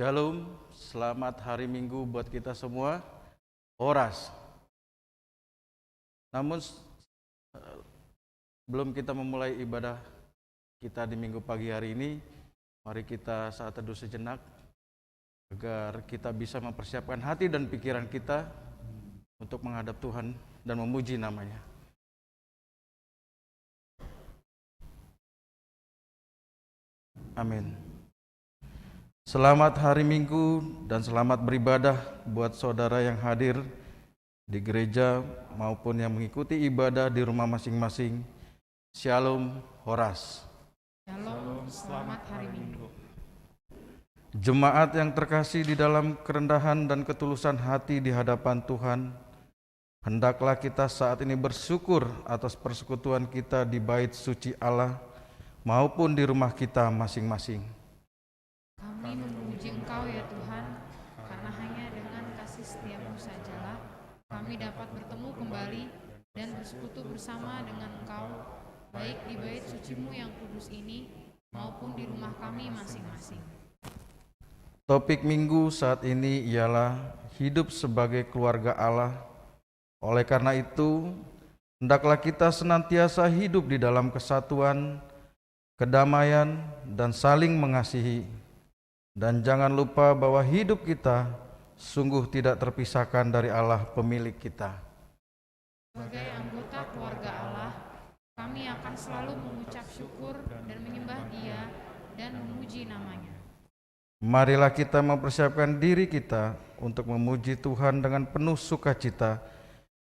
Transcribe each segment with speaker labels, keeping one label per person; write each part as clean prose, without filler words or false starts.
Speaker 1: Shalom, selamat hari Minggu buat kita semua. Horas. Namun belum kita memulai ibadah kita di Minggu pagi hari ini, mari kita saat teduh sejenak agar kita bisa mempersiapkan hati dan pikiran kita untuk menghadap Tuhan dan memuji namanya. Amin. Selamat hari Minggu dan selamat beribadah buat saudara yang hadir di gereja maupun yang mengikuti ibadah di rumah masing-masing. Shalom, Horas.
Speaker 2: Shalom, selamat hari Minggu.
Speaker 1: Jemaat yang terkasih di dalam kerendahan dan ketulusan hati di hadapan Tuhan, hendaklah kita saat ini bersyukur atas persekutuan kita di bait suci Allah maupun di rumah kita masing-masing.
Speaker 2: Kami memuji Engkau ya Tuhan, karena hanya dengan kasih setiamu sajalah kami dapat bertemu kembali dan bersekutu bersama dengan Engkau, baik di bait sucimu yang kudus ini maupun di rumah kami masing-masing.
Speaker 1: Topik minggu saat ini ialah hidup sebagai keluarga Allah. Oleh karena itu, hendaklah kita senantiasa hidup di dalam kesatuan, kedamaian, dan saling mengasihi. Dan jangan lupa bahwa hidup kita sungguh tidak terpisahkan dari Allah pemilik kita.
Speaker 2: Sebagai anggota keluarga Allah, kami akan selalu mengucap syukur dan menyembah Dia dan memuji namanya.
Speaker 1: Marilah kita mempersiapkan diri kita untuk memuji Tuhan dengan penuh sukacita.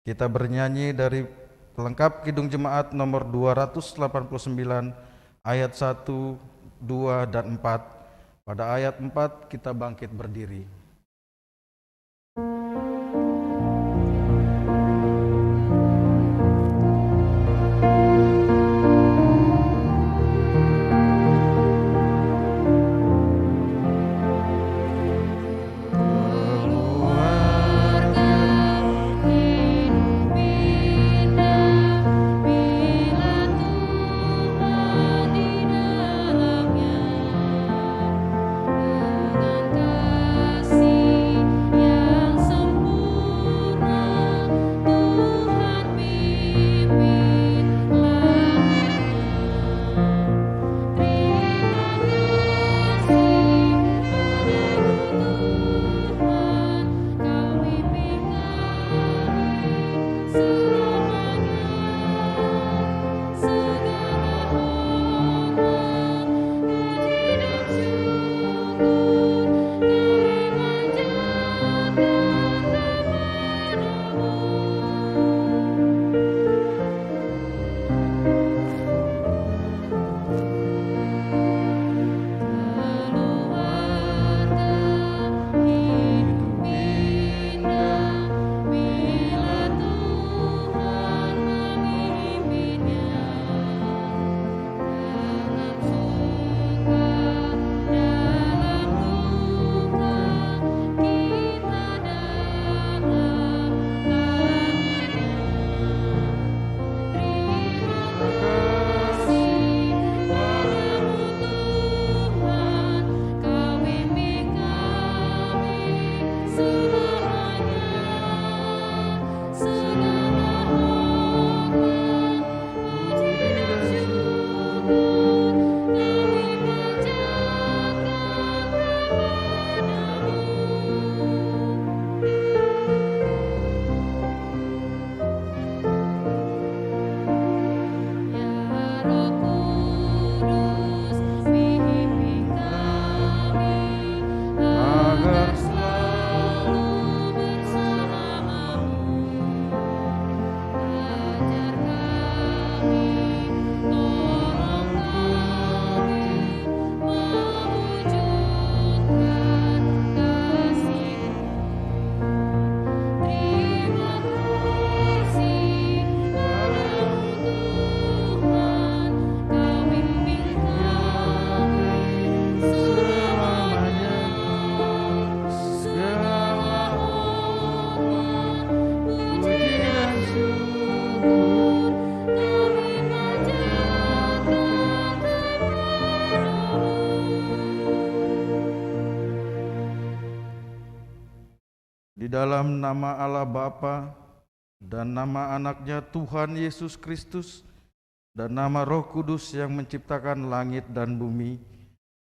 Speaker 1: Kita bernyanyi dari pelengkap Kidung Jemaat nomor 289 ayat 1, 2, dan 4. Pada ayat 4 kita bangkit berdiri. Di dalam nama Allah Bapa dan nama anaknya Tuhan Yesus Kristus dan nama Roh Kudus yang menciptakan langit dan bumi.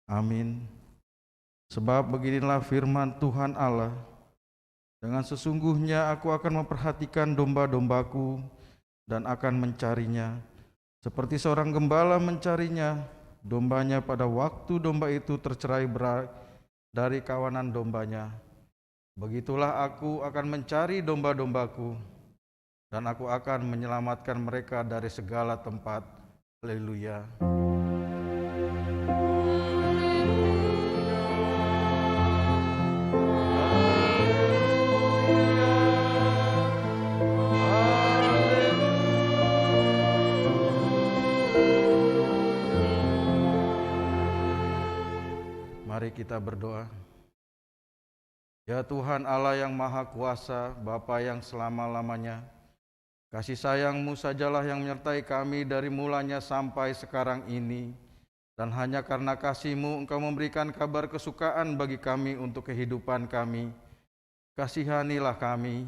Speaker 1: Amin. Sebab beginilah firman Tuhan Allah, dengan sesungguhnya aku akan memperhatikan domba-dombaku dan akan mencarinya, seperti seorang gembala mencarinya dombanya pada waktu domba itu tercerai berai dari kawanan dombanya. Begitulah aku akan mencari domba-dombaku, dan aku akan menyelamatkan mereka dari segala tempat. Haleluya. Mari kita berdoa. Ya Tuhan Allah yang Maha Kuasa, Bapa yang selama-lamanya, kasih sayang-Mu sajalah yang menyertai kami dari mulanya sampai sekarang ini. Dan hanya karena kasih-Mu Engkau memberikan kabar kesukaan bagi kami untuk kehidupan kami. Kasihanilah kami,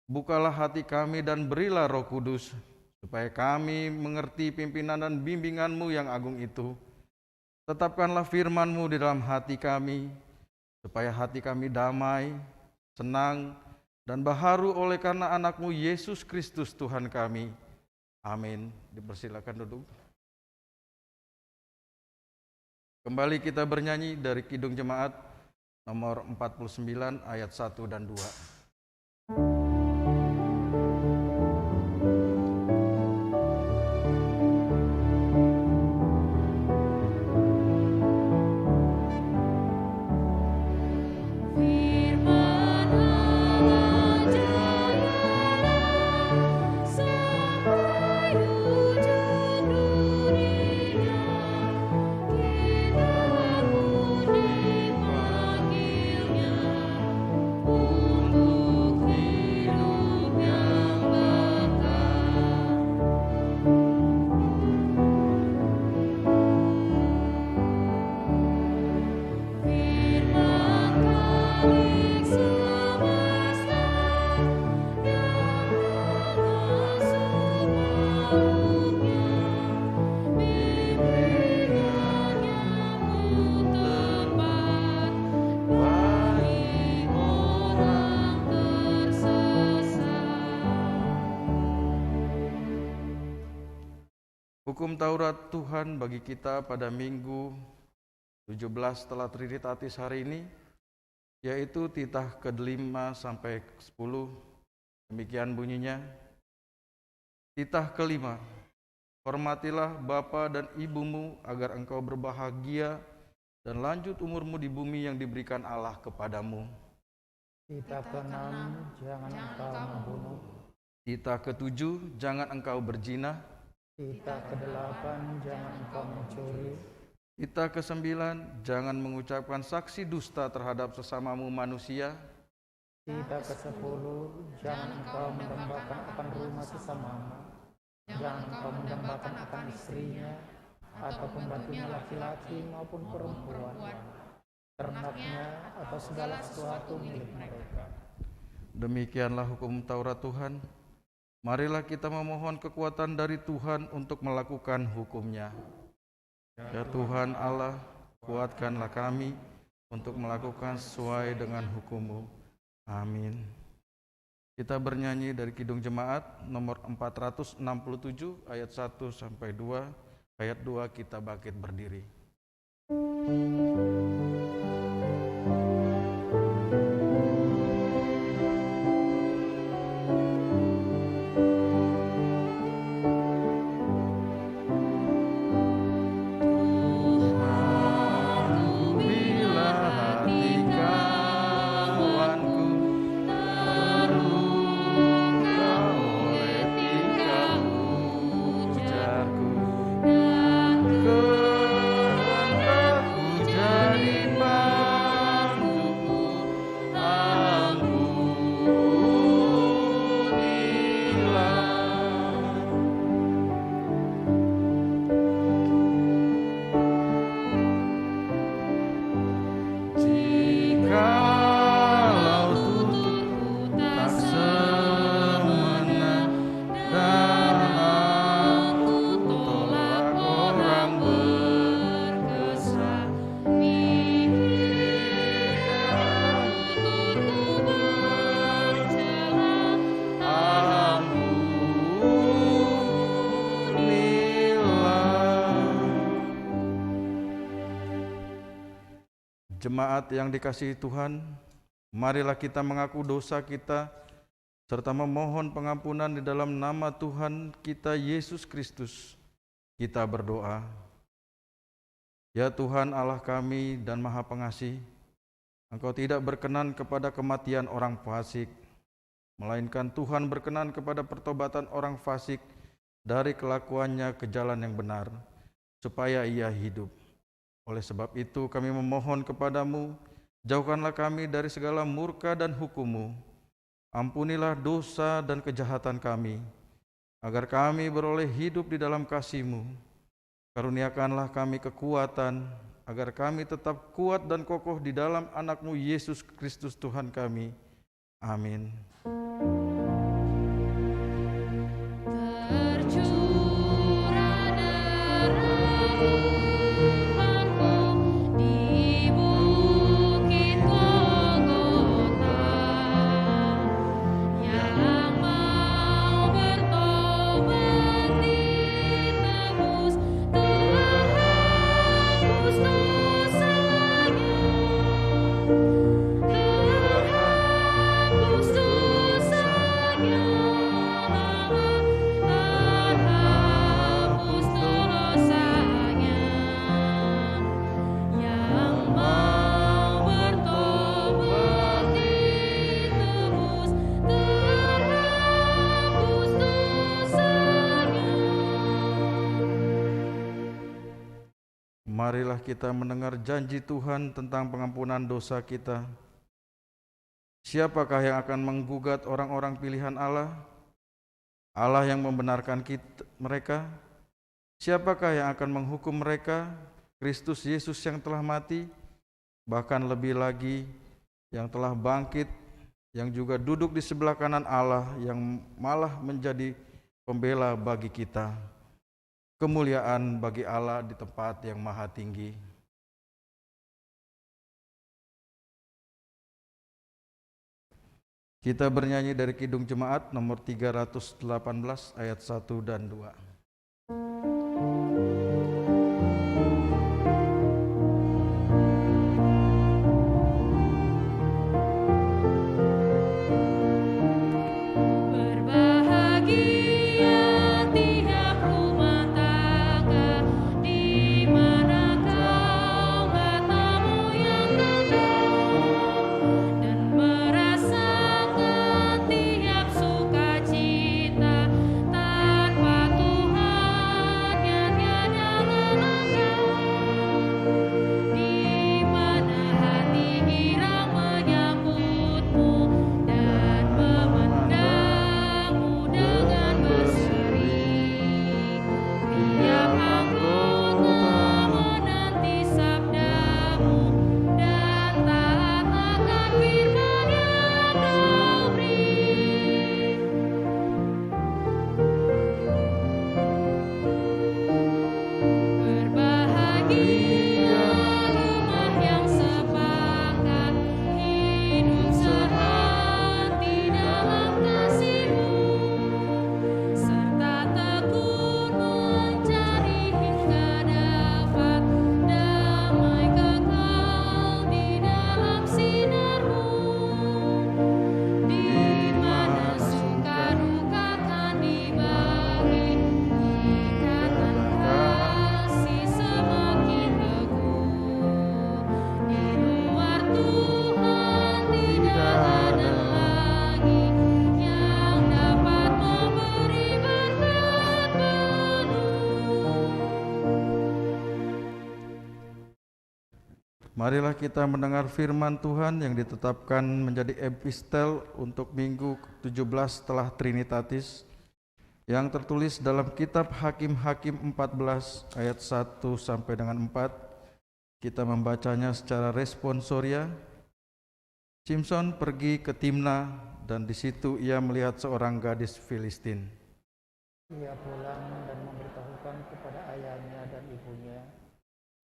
Speaker 1: bukalah hati kami dan berilah Roh Kudus, supaya kami mengerti pimpinan dan bimbingan-Mu yang agung itu. Tetapkanlah firman-Mu di dalam hati kami, supaya hati kami damai, senang, dan baharu oleh karena anak-Mu Yesus Kristus Tuhan kami. Amin. Dipersilakan duduk. Kembali kita bernyanyi dari Kidung Jemaat nomor 49 ayat 1 dan 2. Hukum Taurat Tuhan bagi kita pada Minggu 17 setelah Trinitatis hari ini, yaitu titah ke-5 sampai ke-10. Demikian bunyinya. Titah ke-5. Hormatilah bapa dan ibumu agar engkau berbahagia dan lanjut umurmu di bumi yang diberikan Allah kepadamu.
Speaker 3: Titah ke-6. Jangan engkau membunuh.
Speaker 1: Titah ke-7. Jangan engkau berzina.
Speaker 3: Titah ke-8. Jangan engkau mencuri.
Speaker 1: Titah ke-9. Jangan mengucapkan saksi dusta terhadap sesamamu manusia.
Speaker 3: Titah ke-10. Jangan engkau mendambakan akan rumah sesamamu. Jangan engkau mendambakan akan istrinya, atau pembantunya laki-laki maupun perempuan, ternaknya, atau segala sesuatu milik mereka.
Speaker 1: Demikianlah hukum Taurat Tuhan. Marilah kita memohon kekuatan dari Tuhan untuk melakukan hukum-Nya. Ya Tuhan Allah, kuatkanlah kami untuk melakukan sesuai dengan hukum-Mu. Amin. Kita bernyanyi dari Kidung Jemaat nomor 467 ayat 1 sampai 2. Ayat 2 kita bangkit berdiri. Jadi Jemaat yang dikasihi Tuhan, marilah kita mengaku dosa kita serta memohon pengampunan di dalam nama Tuhan kita Yesus Kristus. Kita berdoa. Ya Tuhan Allah kami dan Maha Pengasih, Engkau tidak berkenan kepada kematian orang fasik, melainkan Tuhan berkenan kepada pertobatan orang fasik dari kelakuannya ke jalan yang benar, supaya ia hidup. Oleh sebab itu kami memohon kepadamu, jauhkanlah kami dari segala murka dan hukum-Mu. Ampunilah dosa dan kejahatan kami, agar kami beroleh hidup di dalam kasih-Mu. Karuniakanlah kami kekuatan, agar kami tetap kuat dan kokoh di dalam anak-Mu Yesus Kristus Tuhan kami. Amin.
Speaker 2: Tercurah darah-Mu di bukit Golgota, yang mau bertobat ditebus, telah hapus dosanya, telah hapus dosanya, telah hapus dosanya. Yang mau bertobat ditebus, telah hapus dosanya.
Speaker 1: Marilah kita mendengar janji Tuhan tentang pengampunan dosa kita. Siapakah yang akan menggugat orang-orang pilihan Allah? Allah yang membenarkan mereka. Siapakah yang akan menghukum mereka? Kristus Yesus yang telah mati, bahkan lebih lagi yang telah bangkit, yang juga duduk di sebelah kanan Allah, yang malah menjadi pembela bagi kita. Kemuliaan bagi Allah di tempat yang maha tinggi. Kita bernyanyi dari Kidung Jemaat nomor 318 ayat 1 dan 2.
Speaker 2: Berbahagia tiap rumah tangga, di mana kau bertemu yang dekat, dan merasakan tiap sukacita tanpa Tuhan yang tiada menangkap, di mana hati girang menyambutmu dan memandangmu dengan berseri. Tiap anggota menanti sabdamu dan taat akan firman yang kau beri. Berbahagia rumah yang sepakat, hidup sehati dalam kasih-Mu, serta tekun mencari hingga dapat damai kekal di dalam sinar-Mu, di mana suka duka kan dibagi, ikatan kasih semakin teguh. Di luar Tuhan tidak ada lagi yang dapat memberi berkat penuh.
Speaker 1: Marilah kita mendengar firman Tuhan yang ditetapkan menjadi epistel untuk minggu 17 setelah Trinitatis, yang tertulis dalam kitab Hakim-Hakim 14 ayat 1 sampai dengan 4. Kita membacanya secara responsoria. Simson pergi ke Timna, dan di situ ia melihat seorang gadis Filistin.
Speaker 3: Ia pulang dan memberitahukan kepada ayahnya dan ibunya,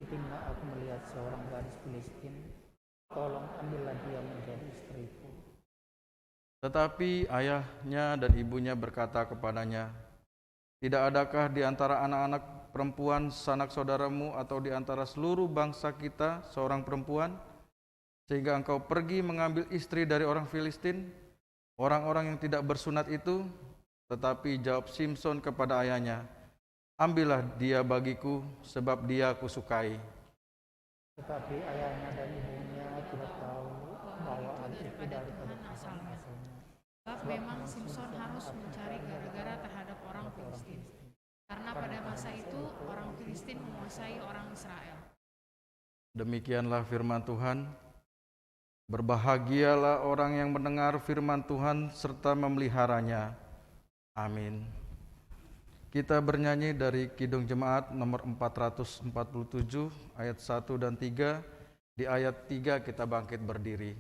Speaker 3: "Di Timna aku melihat seorang gadis Filistin, tolong ambillah dia menjadi istriku."
Speaker 1: Tetapi ayahnya dan ibunya berkata kepadanya, "Tidak adakah di antara anak-anak perempuan sanak saudaramu atau di antara seluruh bangsa kita seorang perempuan sehingga engkau pergi mengambil istri dari orang Filistin, orang-orang yang tidak bersunat itu. Tetapi jawab Simson kepada ayahnya, ambillah dia bagiku, sebab dia kusukai.
Speaker 3: Tetapi ayahnya dan ibunya tidak tahu bahwa hal itu
Speaker 2: daripada
Speaker 3: daripada
Speaker 2: Tuhan
Speaker 3: Tuhan
Speaker 2: asalnya.
Speaker 3: asalnya.
Speaker 2: Sebab memang Simson harus mencari gara-gara terhadap orang Filistin. Karena pada masa itu orang Filistin menguasai orang Israel.
Speaker 1: Demikianlah firman Tuhan. Berbahagialah orang yang mendengar firman Tuhan serta memeliharanya. Amin. Kita bernyanyi dari Kidung Jemaat nomor 447 ayat 1 dan 3. Di ayat 3 kita bangkit berdiri.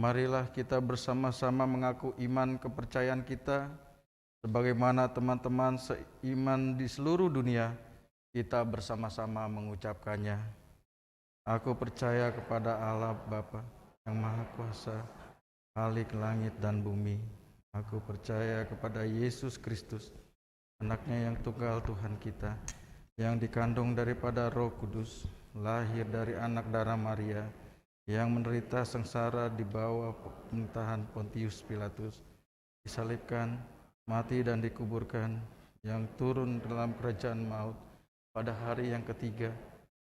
Speaker 1: Marilah kita bersama-sama mengaku iman kepercayaan kita, sebagaimana teman-teman seiman di seluruh dunia, kita bersama-sama mengucapkannya. Aku percaya kepada Allah Bapa yang Maha Kuasa, Khalik langit dan bumi. Aku percaya kepada Yesus Kristus, anaknya yang tunggal Tuhan kita, yang dikandung daripada Roh Kudus, lahir dari anak darah Maria, yang menderita sengsara di bawah pemerintahan Pontius Pilatus, disalibkan, mati dan dikuburkan, yang turun dalam kerajaan maut pada hari yang ketiga,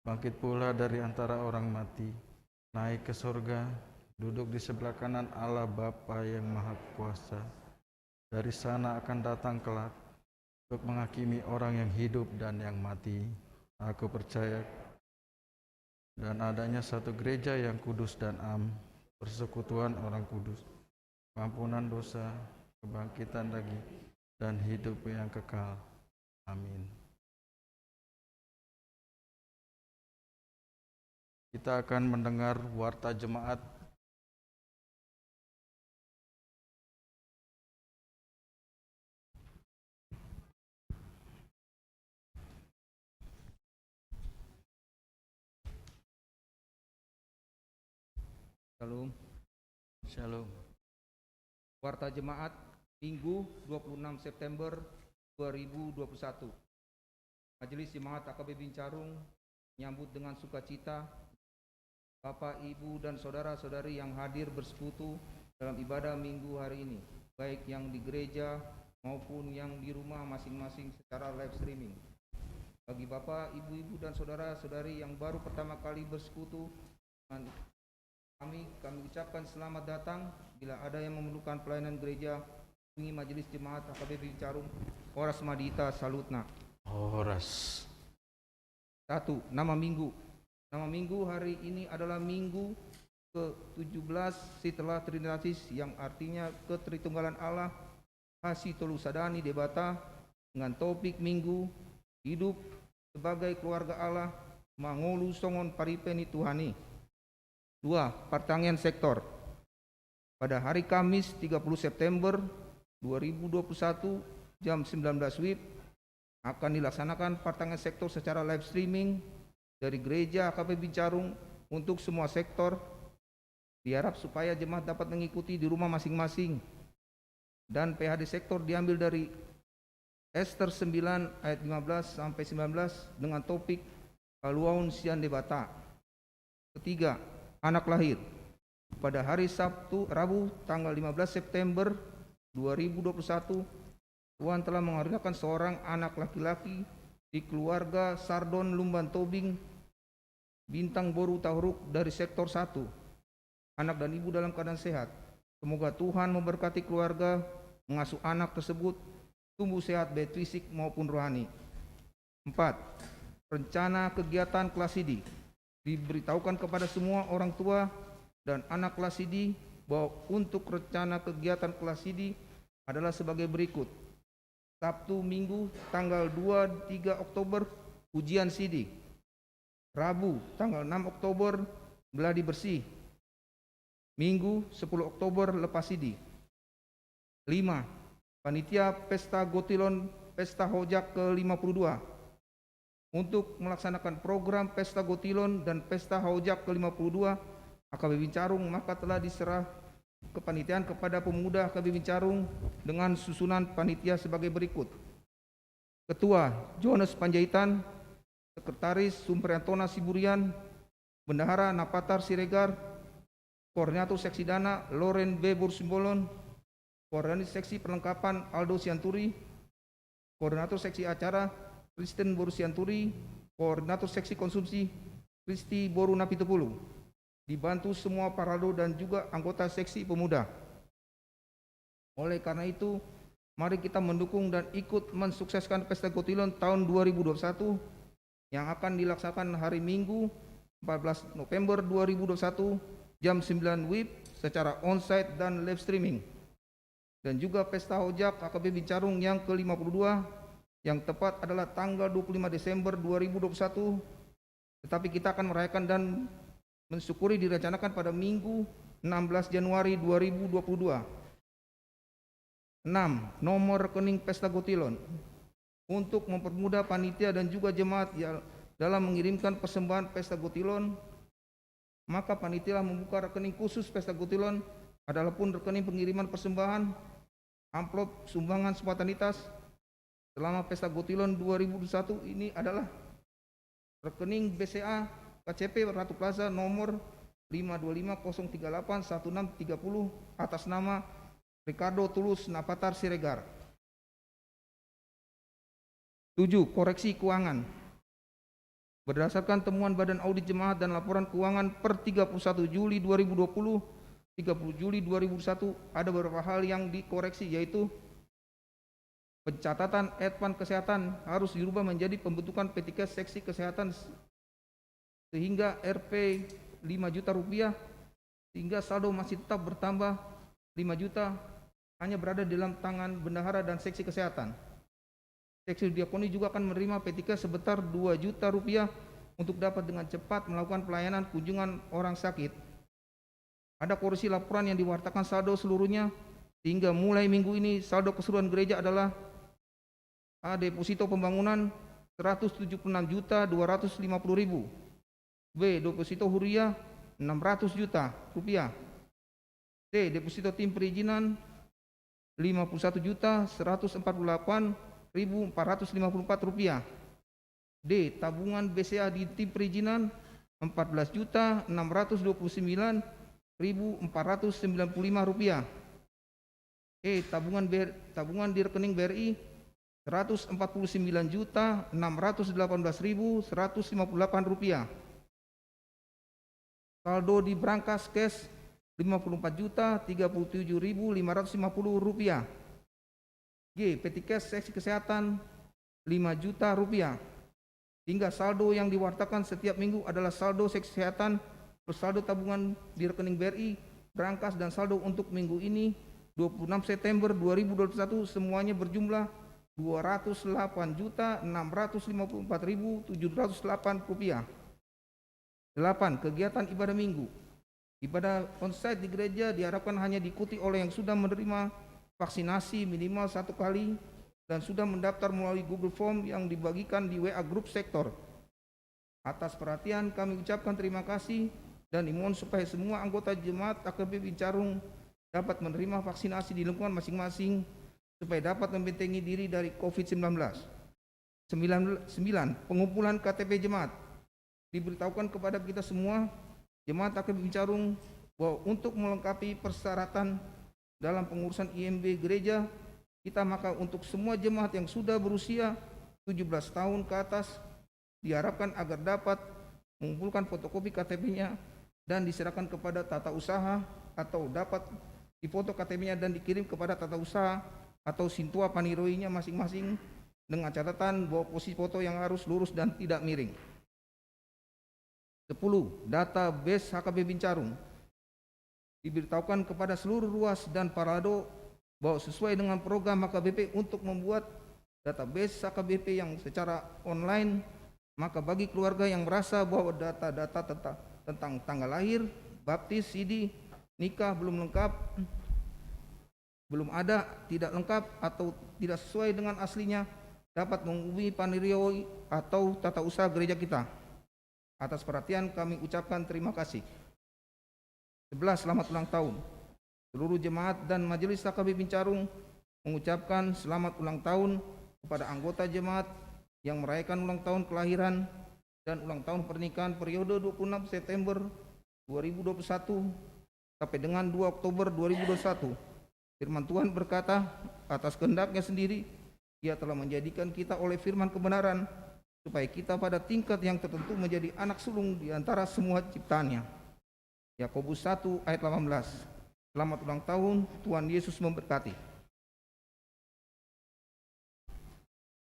Speaker 1: bangkit pula dari antara orang mati, naik ke surga, duduk di sebelah kanan Allah Bapa yang Maha Kuasa. Dari sana akan datang kelak untuk menghakimi orang yang hidup dan yang mati. Aku percaya dan adanya satu gereja yang kudus dan am, persekutuan orang kudus, pengampunan dosa, kebangkitan lagi, dan hidup yang kekal. Amin. Kita akan mendengar warta jemaat.
Speaker 4: Shalom.
Speaker 1: Shalom.
Speaker 4: Warta Jemaat Minggu 26 September 2021. Majelis Jemaat AKB Bincarung menyambut dengan sukacita Bapak, Ibu, dan saudara-saudari yang hadir bersekutu dalam ibadah Minggu hari ini, baik yang di gereja maupun yang di rumah masing-masing secara live streaming. Bagi Bapak, Ibu-ibu, dan saudara-saudari yang baru pertama kali bersekutu dengan kami ucapkan selamat datang. Bila ada yang memerlukan pelayanan gereja, hubungi Majelis Jemaat AKB Bincarung, Horas Madita Salutna.
Speaker 1: Horas.
Speaker 4: 1. Nama Minggu. Nama Minggu hari ini adalah Minggu ke-17 setelah Trinitatis, yang artinya Ketritunggalan Allah, Kasih Tolu Sadani Debata, dengan topik Minggu, hidup sebagai keluarga Allah, mangolu songon paripeni Tuhani. 2. Pertanian sektor. Pada hari Kamis 30 September 2021 jam 19 WIB akan dilaksanakan pertanian sektor secara live streaming dari Gereja AKP Bincarung untuk semua sektor. Diharap supaya jemaat dapat mengikuti di rumah masing-masing. Dan PHD sektor diambil dari Ester 9 ayat 15 sampai 19 dengan topik Kaluaun Sian Debata. Ketiga, anak lahir. Pada hari Rabu tanggal 15 September 2021, Tuhan telah mengaruniakan seorang anak laki-laki di keluarga Sardon Lumban Tobing, Bintang Boru Tahuruk dari sektor 1. Anak dan ibu dalam keadaan sehat. Semoga Tuhan memberkati keluarga mengasuh anak tersebut tumbuh sehat baik fisik maupun rohani. 4. Rencana kegiatan kelas ID. Diberitahukan kepada semua orang tua dan anak kelas ID bahwa untuk rencana kegiatan kelas ID adalah sebagai berikut. Sabtu Minggu tanggal 2-3 Oktober ujian CD. Rabu tanggal 6 Oktober gladi bersih. Minggu 10 Oktober lepas CD. 5. Panitia Pesta Gotilon Pesta Hojak ke-52. Untuk melaksanakan program Pesta Gotilon dan Pesta Hojak ke-52 AKB Bincarung, maka telah diserah kepanitiaan kepada pemuda AKB Bincarung dengan susunan panitia sebagai berikut. Ketua Johannes Panjaitan, Sekretaris Sumpriantona Siburian, Bendahara Napatar Siregar, Koordinator Seksi Dana Loren B. Bursimbolon, Koordinator Seksi Perlengkapan Aldo Sianturi, Koordinator Seksi Acara Kristen Boru Sianturi, Koordinator Seksi Konsumsi Kristi Boru Napitupulu, dibantu semua paraldo dan juga anggota seksi pemuda. Oleh karena itu, mari kita mendukung dan ikut mensukseskan Pesta Gotilon tahun 2021 yang akan dilaksanakan hari Minggu 14 November 2021 jam 9 WIB secara onsite dan live streaming. Dan juga Pesta Hojak AKB Bincarung yang ke-52 yang tepat adalah tanggal 25 Desember 2021, tetapi kita akan merayakan dan mensyukuri direncanakan pada Minggu 16 Januari 2022. 6. Nomor rekening Pesta Gotilon. Untuk mempermudah panitia dan juga jemaat dalam mengirimkan persembahan Pesta Gotilon, maka panitia membuka rekening khusus Pesta Gotilon, adalah pun rekening pengiriman persembahan, amplop sumbangan spontanitas selama Pesta Gotilon 2021 ini adalah rekening BCA KCP Ratu Plaza nomor 525038160 atas nama Ricardo Tulus Napatar Siregar. 7. Koreksi keuangan. Berdasarkan temuan Badan Audit Jemaat dan laporan keuangan per 31 Juli 2020, 30 Juli 2021 ada beberapa hal yang dikoreksi, yaitu pencatatan advan kesehatan harus dirubah menjadi pembentukan P3 seksi kesehatan sehingga Rp 5 juta rupiah, sehingga saldo masih tetap bertambah 5 juta hanya berada di dalam tangan bendahara dan seksi kesehatan. Seksi diakoni juga akan menerima P3 sebesar 2 juta rupiah untuk dapat dengan cepat melakukan pelayanan kunjungan orang sakit. Ada koreksi laporan yang diwartakan saldo seluruhnya, sehingga mulai minggu ini saldo keseluruhan gereja adalah A. Deposito pembangunan 176.250.000. B. Deposito huriah 600 juta rupiah. C. Deposito tim perizinan 51.148.454 rupiah. D. Tabungan BCA di tim perizinan 14.629.495 rupiah. E. Tabungan di rekening BRI 149.618.158 rupiah. Saldo di brankas cash 54.037.550 rupiah. G. Peti cash seksi kesehatan 5 juta rupiah. Hingga saldo yang diwartakan setiap minggu adalah saldo seksi kesehatan plus saldo tabungan di rekening BRI, brankas dan saldo untuk minggu ini 26 September 2021 semuanya berjumlah 208.654.708 rupiah. 8. Kegiatan ibadah minggu. Ibadah onsite di gereja diharapkan hanya diikuti oleh yang sudah menerima vaksinasi minimal 1 kali dan sudah mendaftar melalui Google Form yang dibagikan di WA Grup Sektor. Atas perhatian kami ucapkan terima kasih dan dimohon supaya semua anggota jemaat AKBP Bincarung dapat menerima vaksinasi di lingkungan masing-masing supaya dapat membentengi diri dari COVID-19. 9. Pengumpulan KTP jemaat. Diberitahukan kepada kita semua jemaat AKBP Bincarung bahwa untuk melengkapi persyaratan dalam pengurusan IMB gereja kita, maka untuk semua jemaat yang sudah berusia 17 tahun ke atas diharapkan agar dapat mengumpulkan fotokopi KTP-nya dan diserahkan kepada tata usaha atau dapat difoto KTP-nya dan dikirim kepada tata usaha atau sintua paniroinya masing-masing dengan catatan bahwa posisi foto yang harus lurus dan tidak miring. 10. Database HKBP Bincarung. Diberitahukan kepada seluruh ruas dan parado bahwa sesuai dengan program HKBP untuk membuat database HKBP yang secara online, maka bagi keluarga yang merasa bahwa data-data tentang tanggal lahir, baptis, CD, nikah belum lengkap, belum ada, tidak lengkap atau tidak sesuai dengan aslinya, dapat menghubungi panirioi atau tata usaha gereja kita. Atas perhatian kami ucapkan terima kasih. 11. Selamat ulang tahun. Seluruh jemaat dan majelis HKBP Bincarung mengucapkan selamat ulang tahun kepada anggota jemaat yang merayakan ulang tahun kelahiran dan ulang tahun pernikahan periode 26 September 2021 sampai dengan 2 Oktober 2021. Firman Tuhan berkata, atas kehendaknya sendiri Ia telah menjadikan kita oleh firman kebenaran supaya kita pada tingkat yang tertentu menjadi anak sulung di antara semua ciptaannya. Yakobus 1 ayat 18. Selamat ulang tahun, Tuhan Yesus memberkati.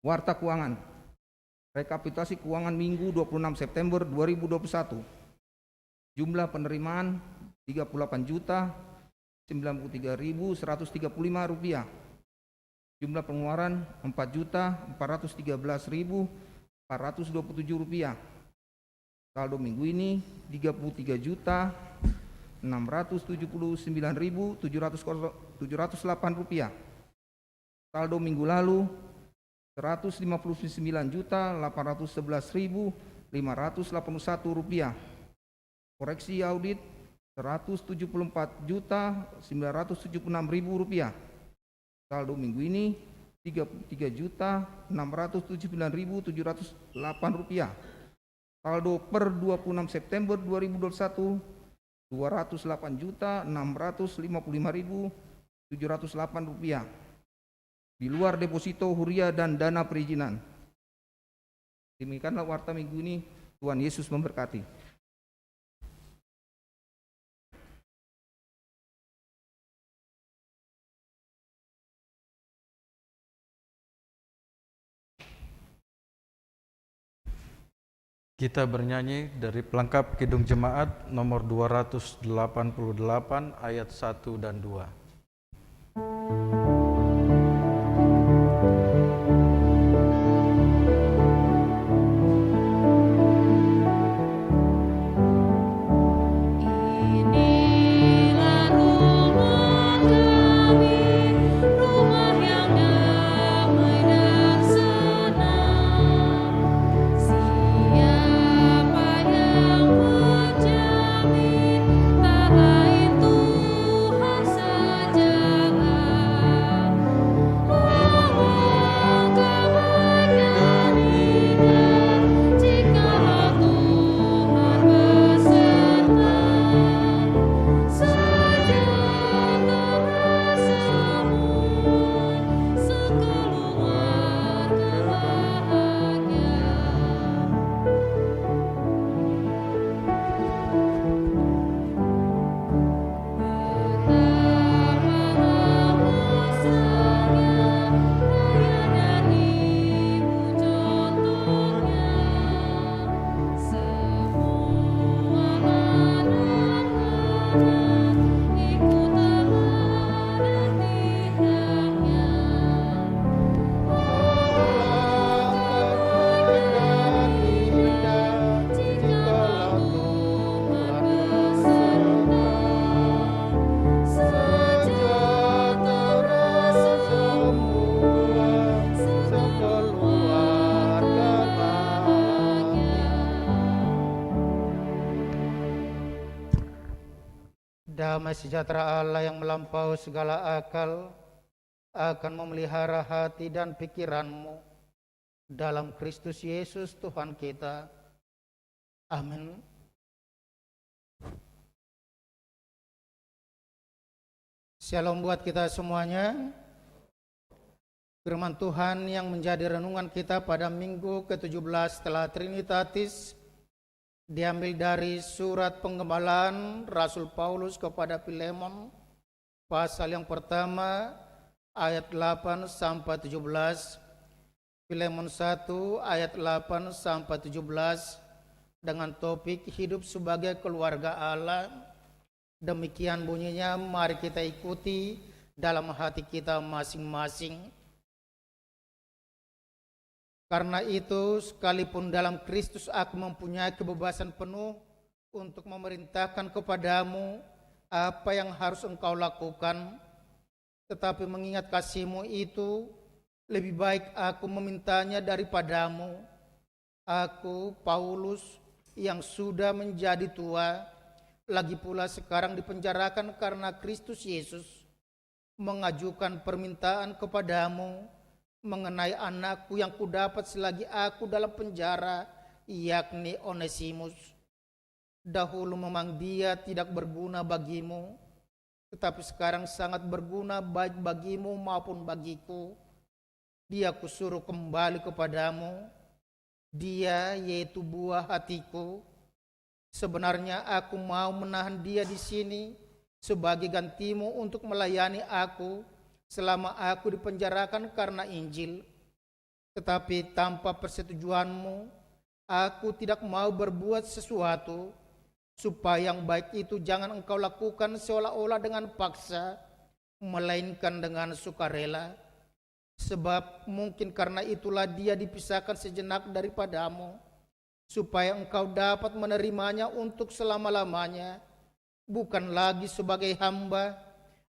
Speaker 4: Warta keuangan. Rekapitulasi keuangan Minggu 26 September 2021. Jumlah penerimaan 38.093.135 rupiah. Jumlah pengeluaran 4.413.427 rupiah. Saldo minggu ini 33.679.708 rupiah. Saldo minggu lalu 159.811.581 rupiah. Koreksi audit 174.976.000 rupiah. Saldo minggu ini 33.679.708 rupiah. Saldo per 26 September 2021 208.655.708 rupiah. Di luar deposito huria dan dana perizinan. Demikianlah warta minggu ini. Tuhan Yesus memberkati.
Speaker 1: Kita bernyanyi dari pelengkap Kidung Jemaat nomor 288 ayat 1 dan 2.
Speaker 5: Tak lain Tuhan
Speaker 3: Damai sejahtera Allah yang melampaui segala akal akan memelihara hati dan pikiranmu dalam Kristus Yesus Tuhan kita. Amin. Shalom buat kita semuanya. Firman Tuhan yang menjadi renungan kita pada minggu ke-17 setelah Trinitatis diambil dari surat Penggembalaan Rasul Paulus kepada Filemon, pasal yang pertama ayat 8 sampai 17. Filemon 1 ayat 8 sampai 17 dengan topik hidup sebagai keluarga Allah. Demikian bunyinya, mari kita ikuti dalam hati kita masing-masing. Karena itu, sekalipun dalam Kristus aku mempunyai kebebasan penuh untuk memerintahkan kepadamu apa yang harus engkau lakukan, tetapi mengingat kasih-Mu itu, lebih baik aku memintanya daripadamu. Aku, Paulus, yang sudah menjadi tua, lagi pula sekarang dipenjarakan karena Kristus Yesus, mengajukan permintaan kepadamu mengenai anakku yang kudapat selagi aku dalam penjara, yakni Onesimus. Dahulu memang dia tidak berguna bagimu, tetapi sekarang sangat berguna baik bagimu maupun bagiku. Dia kusuruh kembali kepadamu. Dia yaitu buah hatiku. Sebenarnya aku mau menahan dia di sini sebagai gantimu untuk melayani aku selama aku dipenjarakan karena Injil. Tetapi tanpa persetujuanmu, aku tidak mau berbuat sesuatu, supaya yang baik itu jangan engkau lakukan seolah-olah dengan paksa, melainkan dengan sukarela. Sebab mungkin karena itulah dia dipisahkan sejenak daripadamu, supaya engkau dapat menerimanya untuk selama-lamanya, bukan lagi sebagai hamba,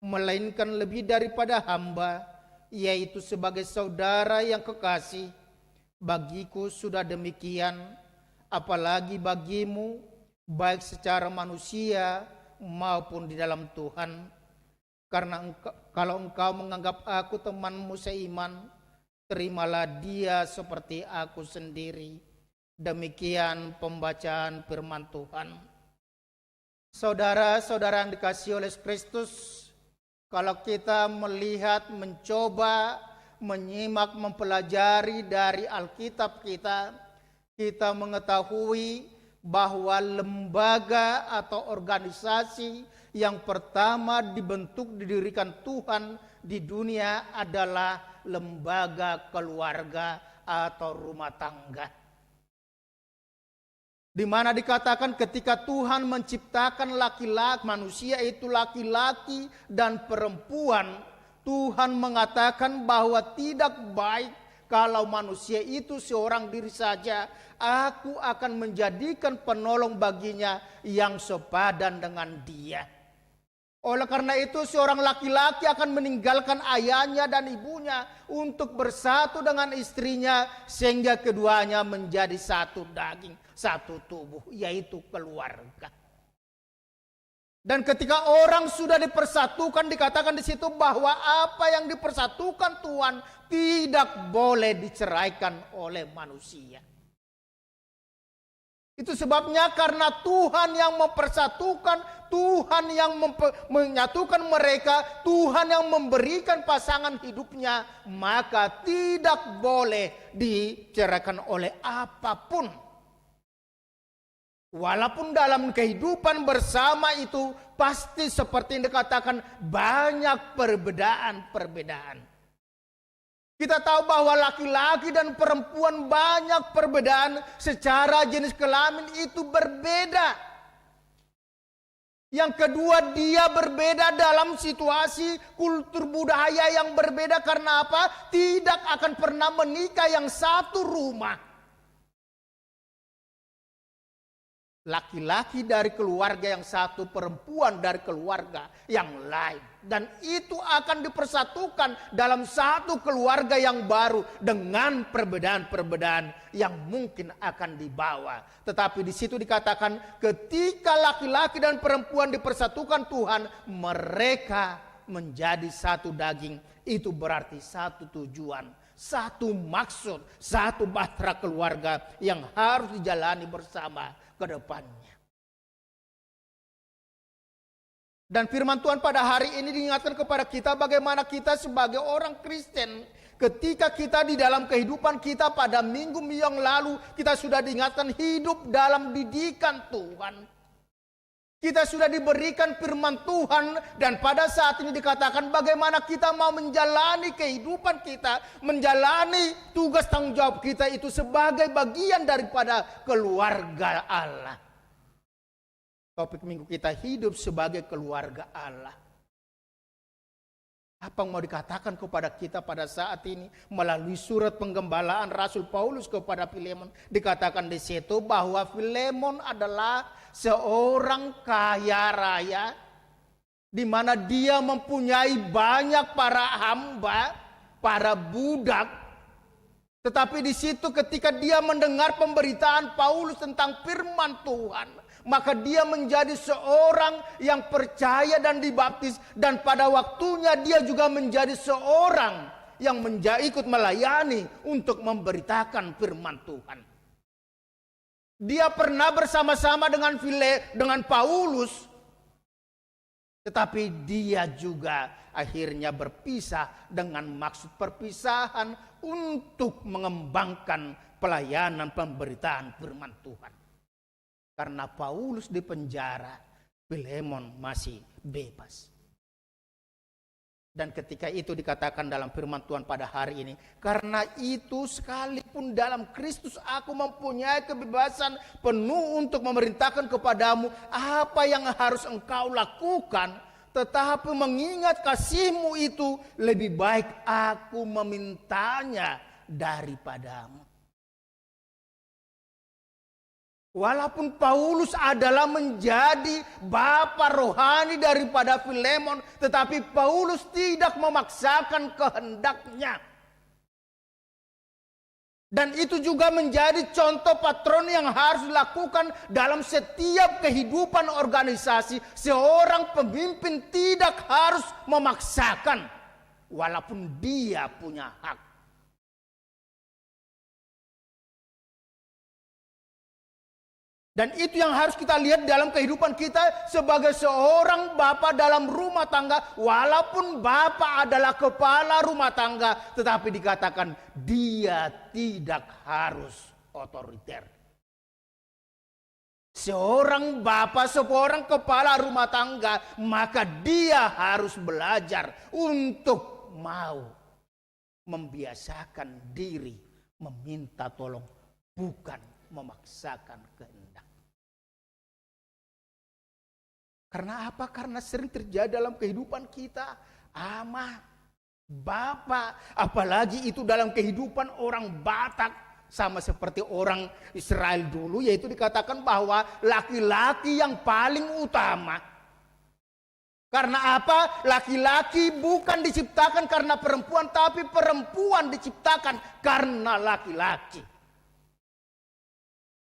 Speaker 3: melainkan lebih daripada hamba, yaitu sebagai saudara yang kekasih. Bagiku sudah demikian, apalagi bagimu, baik secara manusia maupun di dalam Tuhan. Karena kalau engkau menganggap aku temanmu seiman, terimalah dia seperti aku sendiri. Demikian pembacaan firman Tuhan. Saudara-saudara yang dikasihi oleh Kristus, kalau kita melihat, mencoba, menyimak, mempelajari dari Alkitab kita mengetahui bahwa lembaga atau organisasi yang pertama dibentuk didirikan Tuhan di dunia adalah lembaga keluarga atau rumah tangga. Di mana dikatakan ketika Tuhan menciptakan laki-laki, manusia itu laki-laki dan perempuan, Tuhan mengatakan bahwa tidak baik kalau manusia itu seorang diri saja. Aku akan menjadikan penolong baginya yang sepadan dengan dia. Oleh karena itu seorang laki-laki akan meninggalkan ayahnya dan ibunya untuk bersatu dengan istrinya, sehingga keduanya menjadi satu daging, satu tubuh, yaitu keluarga. Dan ketika orang sudah dipersatukan, dikatakan di situ bahwa apa yang dipersatukan Tuhan tidak boleh diceraikan oleh manusia. Itu sebabnya karena Tuhan yang mempersatukan, Tuhan yang menyatukan mereka, Tuhan yang memberikan pasangan hidupnya, maka tidak boleh diceraikan oleh apapun. Walaupun dalam kehidupan bersama itu pasti seperti yang dikatakan banyak perbedaan-perbedaan. Kita tahu bahwa laki-laki dan perempuan banyak perbedaan, secara jenis kelamin itu berbeda. Yang kedua, dia berbeda dalam situasi kultur budaya yang berbeda. Karena apa? Tidak akan pernah menikah yang satu rumah. laki-laki dari keluarga yang satu, perempuan dari keluarga yang lain. Dan itu akan dipersatukan dalam satu keluarga yang baru dengan perbedaan-perbedaan yang mungkin akan dibawa. Tetapi di situ dikatakan ketika laki-laki dan perempuan dipersatukan Tuhan, mereka menjadi satu daging. Itu berarti satu tujuan, satu maksud, satu bahtera keluarga yang harus dijalani bersama ke depannya. Dan firman Tuhan pada hari ini diingatkan kepada kita bagaimana kita sebagai orang Kristen, ketika kita di dalam kehidupan kita pada minggu yang lalu, kita sudah diingatkan hidup dalam didikan Tuhan. Kita sudah diberikan firman Tuhan, dan pada saat ini dikatakan bagaimana kita mau menjalani kehidupan kita, menjalani tugas tanggung jawab kita itu sebagai bagian daripada keluarga Allah. Topik minggu kita hidup sebagai keluarga Allah. Apa yang mau dikatakan kepada kita pada saat ini melalui surat penggembalaan Rasul Paulus kepada Filemon? Dikatakan di situ bahwa Filemon adalah seorang kaya raya, di mana dia mempunyai banyak para hamba, para budak. Tetapi di situ ketika dia mendengar pemberitaan Paulus tentang firman Tuhan, maka dia menjadi seorang yang percaya dan dibaptis. Dan pada waktunya dia juga menjadi seorang yang ikut melayani untuk memberitakan firman Tuhan. Dia pernah bersama-sama dengan Paulus, tetapi dia juga akhirnya berpisah dengan maksud perpisahan untuk mengembangkan pelayanan pemberitaan firman Tuhan. Karena Paulus di penjara, Filemon masih bebas. Dan ketika itu dikatakan dalam firman Tuhan pada hari ini, karena itu sekalipun dalam Kristus aku mempunyai kebebasan penuh untuk memerintahkan kepadamu apa yang harus engkau lakukan, tetapi mengingat kasihmu itu lebih baik aku memintanya daripadamu. Walaupun Paulus adalah menjadi bapa rohani daripada Filemon, tetapi Paulus tidak memaksakan kehendaknya. Dan itu juga menjadi contoh patron yang harus dilakukan dalam setiap kehidupan organisasi. Seorang pemimpin tidak harus memaksakan, walaupun dia punya hak. Dan itu yang harus kita lihat dalam kehidupan kita sebagai seorang bapa dalam rumah tangga. Walaupun bapa adalah kepala rumah tangga, tetapi dikatakan dia tidak harus otoriter. Seorang bapa, seorang kepala rumah tangga, maka dia harus belajar untuk mau membiasakan diri meminta tolong, bukan memaksakan kehendak. Karena apa? Karena sering terjadi dalam kehidupan kita, ama, bapak, apalagi itu dalam kehidupan orang Batak, sama seperti orang Israel dulu, yaitu dikatakan bahwa laki-laki yang paling utama. Karena apa? Laki-laki bukan diciptakan karena perempuan, tapi perempuan diciptakan karena laki-laki.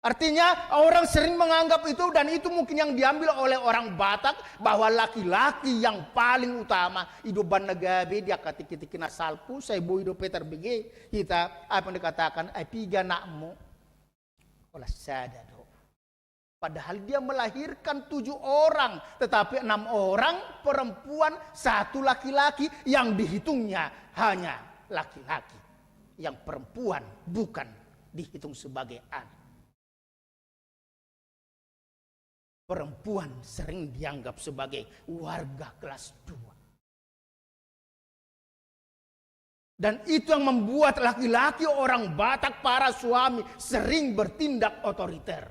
Speaker 3: Artinya orang sering menganggap itu, dan itu mungkin yang diambil oleh orang Batak, bahwa laki-laki yang paling utama. Hidup banagabe dia kati-kiti salpu, saya bu hidup Peter BG, kita apa yang dikatakan, piga nakmu, olah sadado. Padahal dia melahirkan 7 orang, tetapi 6 orang perempuan, 1 laki-laki, yang dihitungnya hanya laki-laki. Yang perempuan bukan dihitung sebagai anak. Perempuan sering dianggap sebagai warga kelas 2. Dan itu yang membuat laki-laki orang Batak, para suami, sering bertindak otoriter.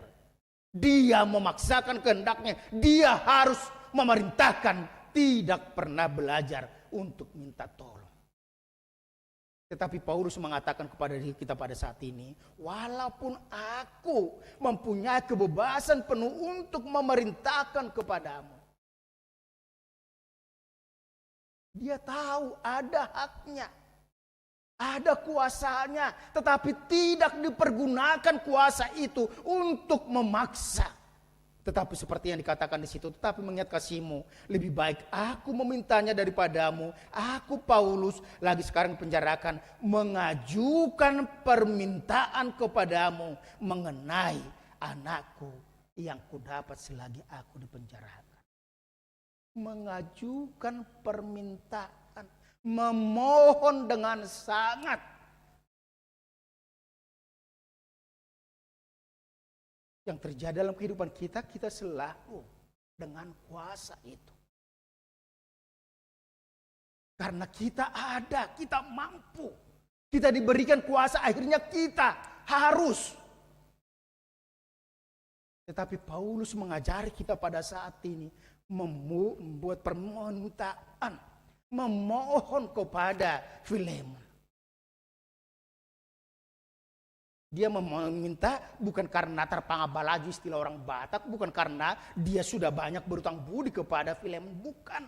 Speaker 3: Dia memaksakan kehendaknya, dia harus memerintahkan, tidak pernah belajar untuk minta tolong. Tetapi Paulus mengatakan kepada diri kita pada saat ini, walaupun aku mempunyai kebebasan penuh untuk memerintahkan kepadamu. Dia tahu ada haknya, ada kuasanya, tetapi tidak dipergunakan kuasa itu untuk memaksa. Tetapi seperti yang dikatakan di situ, tetapi mengingat kasihmu, lebih baik aku memintanya daripadamu. Aku Paulus, lagi sekarang penjarakan, mengajukan permintaan kepadamu mengenai anakku yang kudapat selagi aku dipenjarakan. Mengajukan permintaan, memohon dengan sangat. Yang terjadi dalam kehidupan kita, kita selalu dengan kuasa itu. Karena kita ada, kita mampu. Kita diberikan kuasa, akhirnya kita harus. Tetapi Paulus mengajari kita pada saat ini membuat permintaan, memohon kepada Filemon. Dia meminta bukan karena terpangabalaju istilah orang Batak, bukan karena dia sudah banyak berutang budi kepada Filemon, bukan.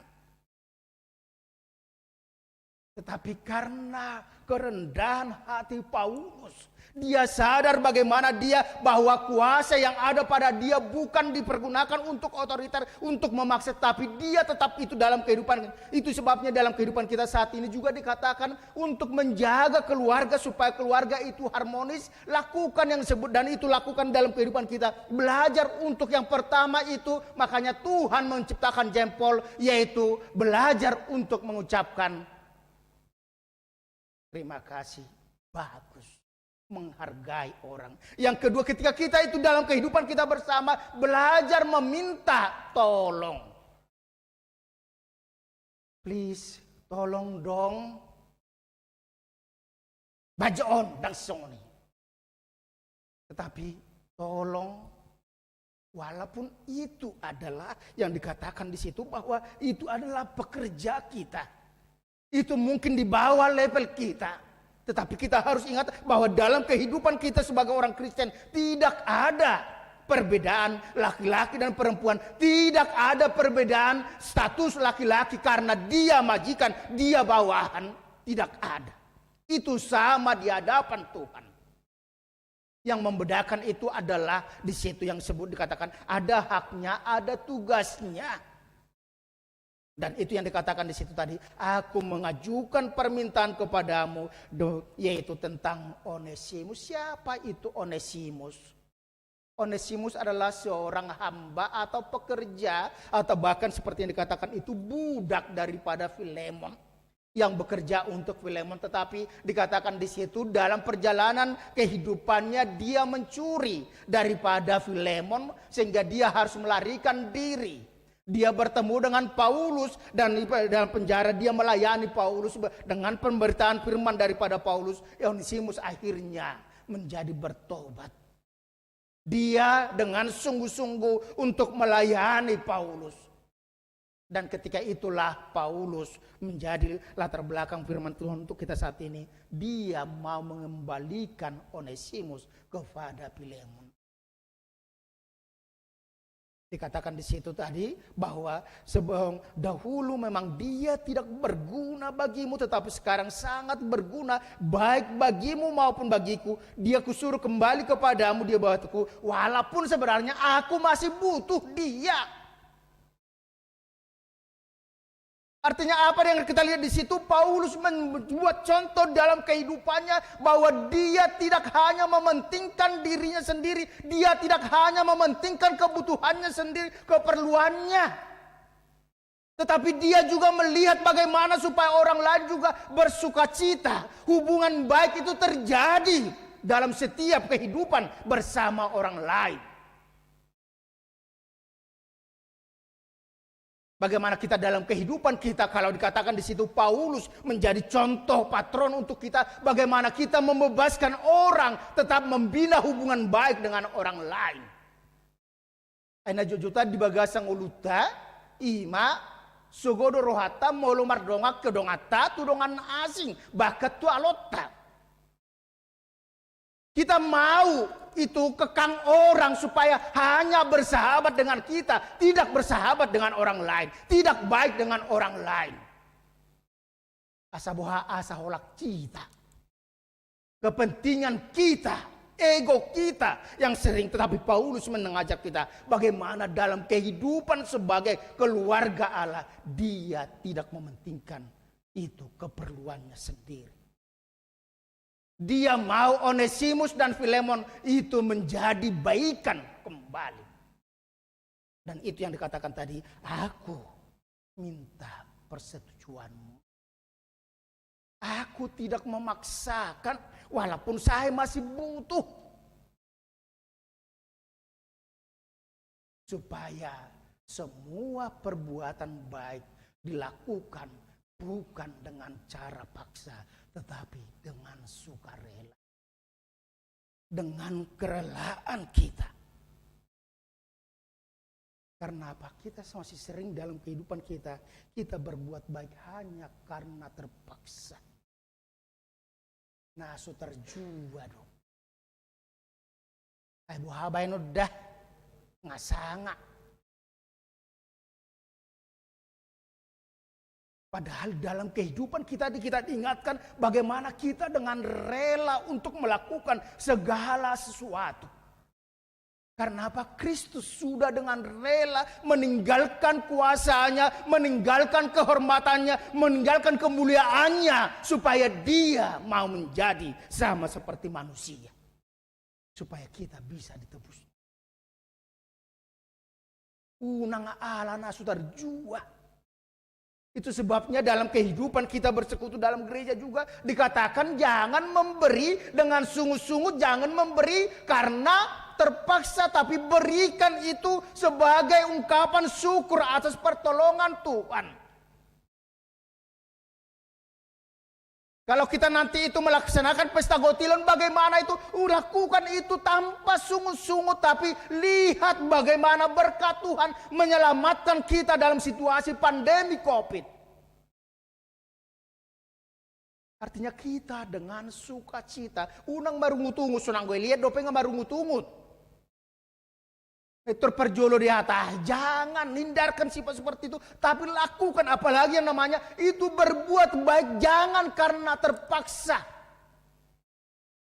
Speaker 3: Tetapi karena kerendahan hati Paulus, dia sadar bagaimana bahwa kuasa yang ada pada dia bukan dipergunakan untuk otoriter, untuk memaksa, tapi dia tetap itu dalam kehidupan. Itu sebabnya dalam kehidupan kita saat ini juga dikatakan untuk menjaga keluarga supaya keluarga itu harmonis, lakukan yang disebut, dan itu lakukan dalam kehidupan kita. Belajar untuk yang pertama itu, makanya Tuhan menciptakan jempol, yaitu belajar untuk mengucapkan terima kasih, bagus. Menghargai orang. Yang kedua, ketika kita itu dalam kehidupan kita bersama, belajar meminta tolong. Please, tolong dong. Bajon dan soni. Tetapi tolong, walaupun itu adalah yang dikatakan di situ bahwa itu adalah pekerja kita. Itu mungkin di bawah level kita. Tetapi kita harus ingat bahwa dalam kehidupan kita sebagai orang Kristen tidak ada perbedaan laki-laki dan perempuan. Tidak ada perbedaan status laki-laki karena dia majikan, dia bawahan. Tidak ada. Itu sama di hadapan Tuhan. Yang membedakan itu adalah di situ yang sebut dikatakan ada haknya, ada tugasnya. Dan itu yang dikatakan di situ tadi, aku mengajukan permintaan kepadamu, yaitu tentang Onesimus. Siapa itu Onesimus? Onesimus adalah seorang hamba atau pekerja, atau bahkan seperti yang dikatakan itu budak daripada Filemon yang bekerja untuk Filemon. Tetapi dikatakan di situ dalam perjalanan kehidupannya dia mencuri daripada Filemon sehingga dia harus melarikan diri. Dia bertemu dengan Paulus dan dalam penjara dia melayani Paulus dengan pemberitaan firman daripada Paulus. Onesimus akhirnya menjadi bertobat. Dia dengan sungguh-sungguh untuk melayani Paulus. Dan ketika itulah Paulus menjadi latar belakang firman Tuhan untuk kita saat ini. Dia mau mengembalikan Onesimus kepada Filemon. Dikatakan di situ tadi bahwa sebelum dahulu memang dia tidak berguna bagimu, tetapi sekarang sangat berguna baik bagimu maupun bagiku. Dia kusuruh kembali kepadamu, dia bawa teku, walaupun sebenarnya aku masih butuh dia. Artinya apa yang kita lihat di situ? Paulus membuat contoh dalam kehidupannya bahwa dia tidak hanya mementingkan dirinya sendiri, dia tidak hanya mementingkan kebutuhannya sendiri, keperluannya. Tetapi dia juga melihat bagaimana supaya orang lain juga bersukacita. Hubungan baik itu terjadi dalam setiap kehidupan bersama orang lain. Bagaimana kita dalam kehidupan kita, kalau dikatakan di situ Paulus menjadi contoh patron untuk kita, bagaimana kita membebaskan orang tetap membina hubungan baik dengan orang lain. Aina jojuta di bagasang uluta, ima Sogodo rohata molo mardonga kedongata tu dongan asing bakat tu alota. Kita mau itu kekang orang supaya hanya bersahabat dengan kita, tidak bersahabat dengan orang lain, tidak baik dengan orang lain. Asa boha asa holak kita. Kepentingan kita, ego kita yang sering, tetapi Paulus mengajak kita bagaimana dalam kehidupan sebagai keluarga Allah dia tidak mementingkan itu keperluannya sendiri. Dia mau Onesimus dan Filemon itu menjadi baikan kembali. Dan itu yang dikatakan tadi, aku minta persetujuanmu. Aku tidak memaksakan walaupun saya masih butuh. Supaya semua perbuatan baik dilakukan bukan dengan cara paksa, tetapi dengan sukarela. Dengan kerelaan kita. Karena apa? Kita masih sering dalam kehidupan kita, kita berbuat baik hanya karena terpaksa. Nah, terjua dong. Ay buhabain udah ngasanga. Padahal dalam kehidupan kita diingatkan bagaimana kita dengan rela untuk melakukan segala sesuatu. Karena apa? Kristus sudah dengan rela meninggalkan kuasanya, meninggalkan kehormatannya, meninggalkan kemuliaannya. Supaya dia mau menjadi sama seperti manusia. Supaya kita bisa ditebus. Unang ala nasudar jua. Itu sebabnya dalam kehidupan kita bersekutu dalam gereja juga dikatakan jangan memberi dengan sungut-sungut, jangan memberi karena terpaksa, tapi berikan itu sebagai ungkapan syukur atas pertolongan Tuhan. Kalau kita nanti itu melaksanakan pesta gotilon, bagaimana itu? Lakukan itu tanpa sungut-sungut, tapi lihat bagaimana berkat Tuhan menyelamatkan kita dalam situasi pandemi COVID. Artinya kita dengan sukacita, unang marungut-ungut, sunang gue lihat dopeng marungut-ungut. Terperjolo di atas, jangan hindarkan sifat seperti itu, tapi lakukan, apalagi yang namanya itu berbuat baik, jangan karena terpaksa.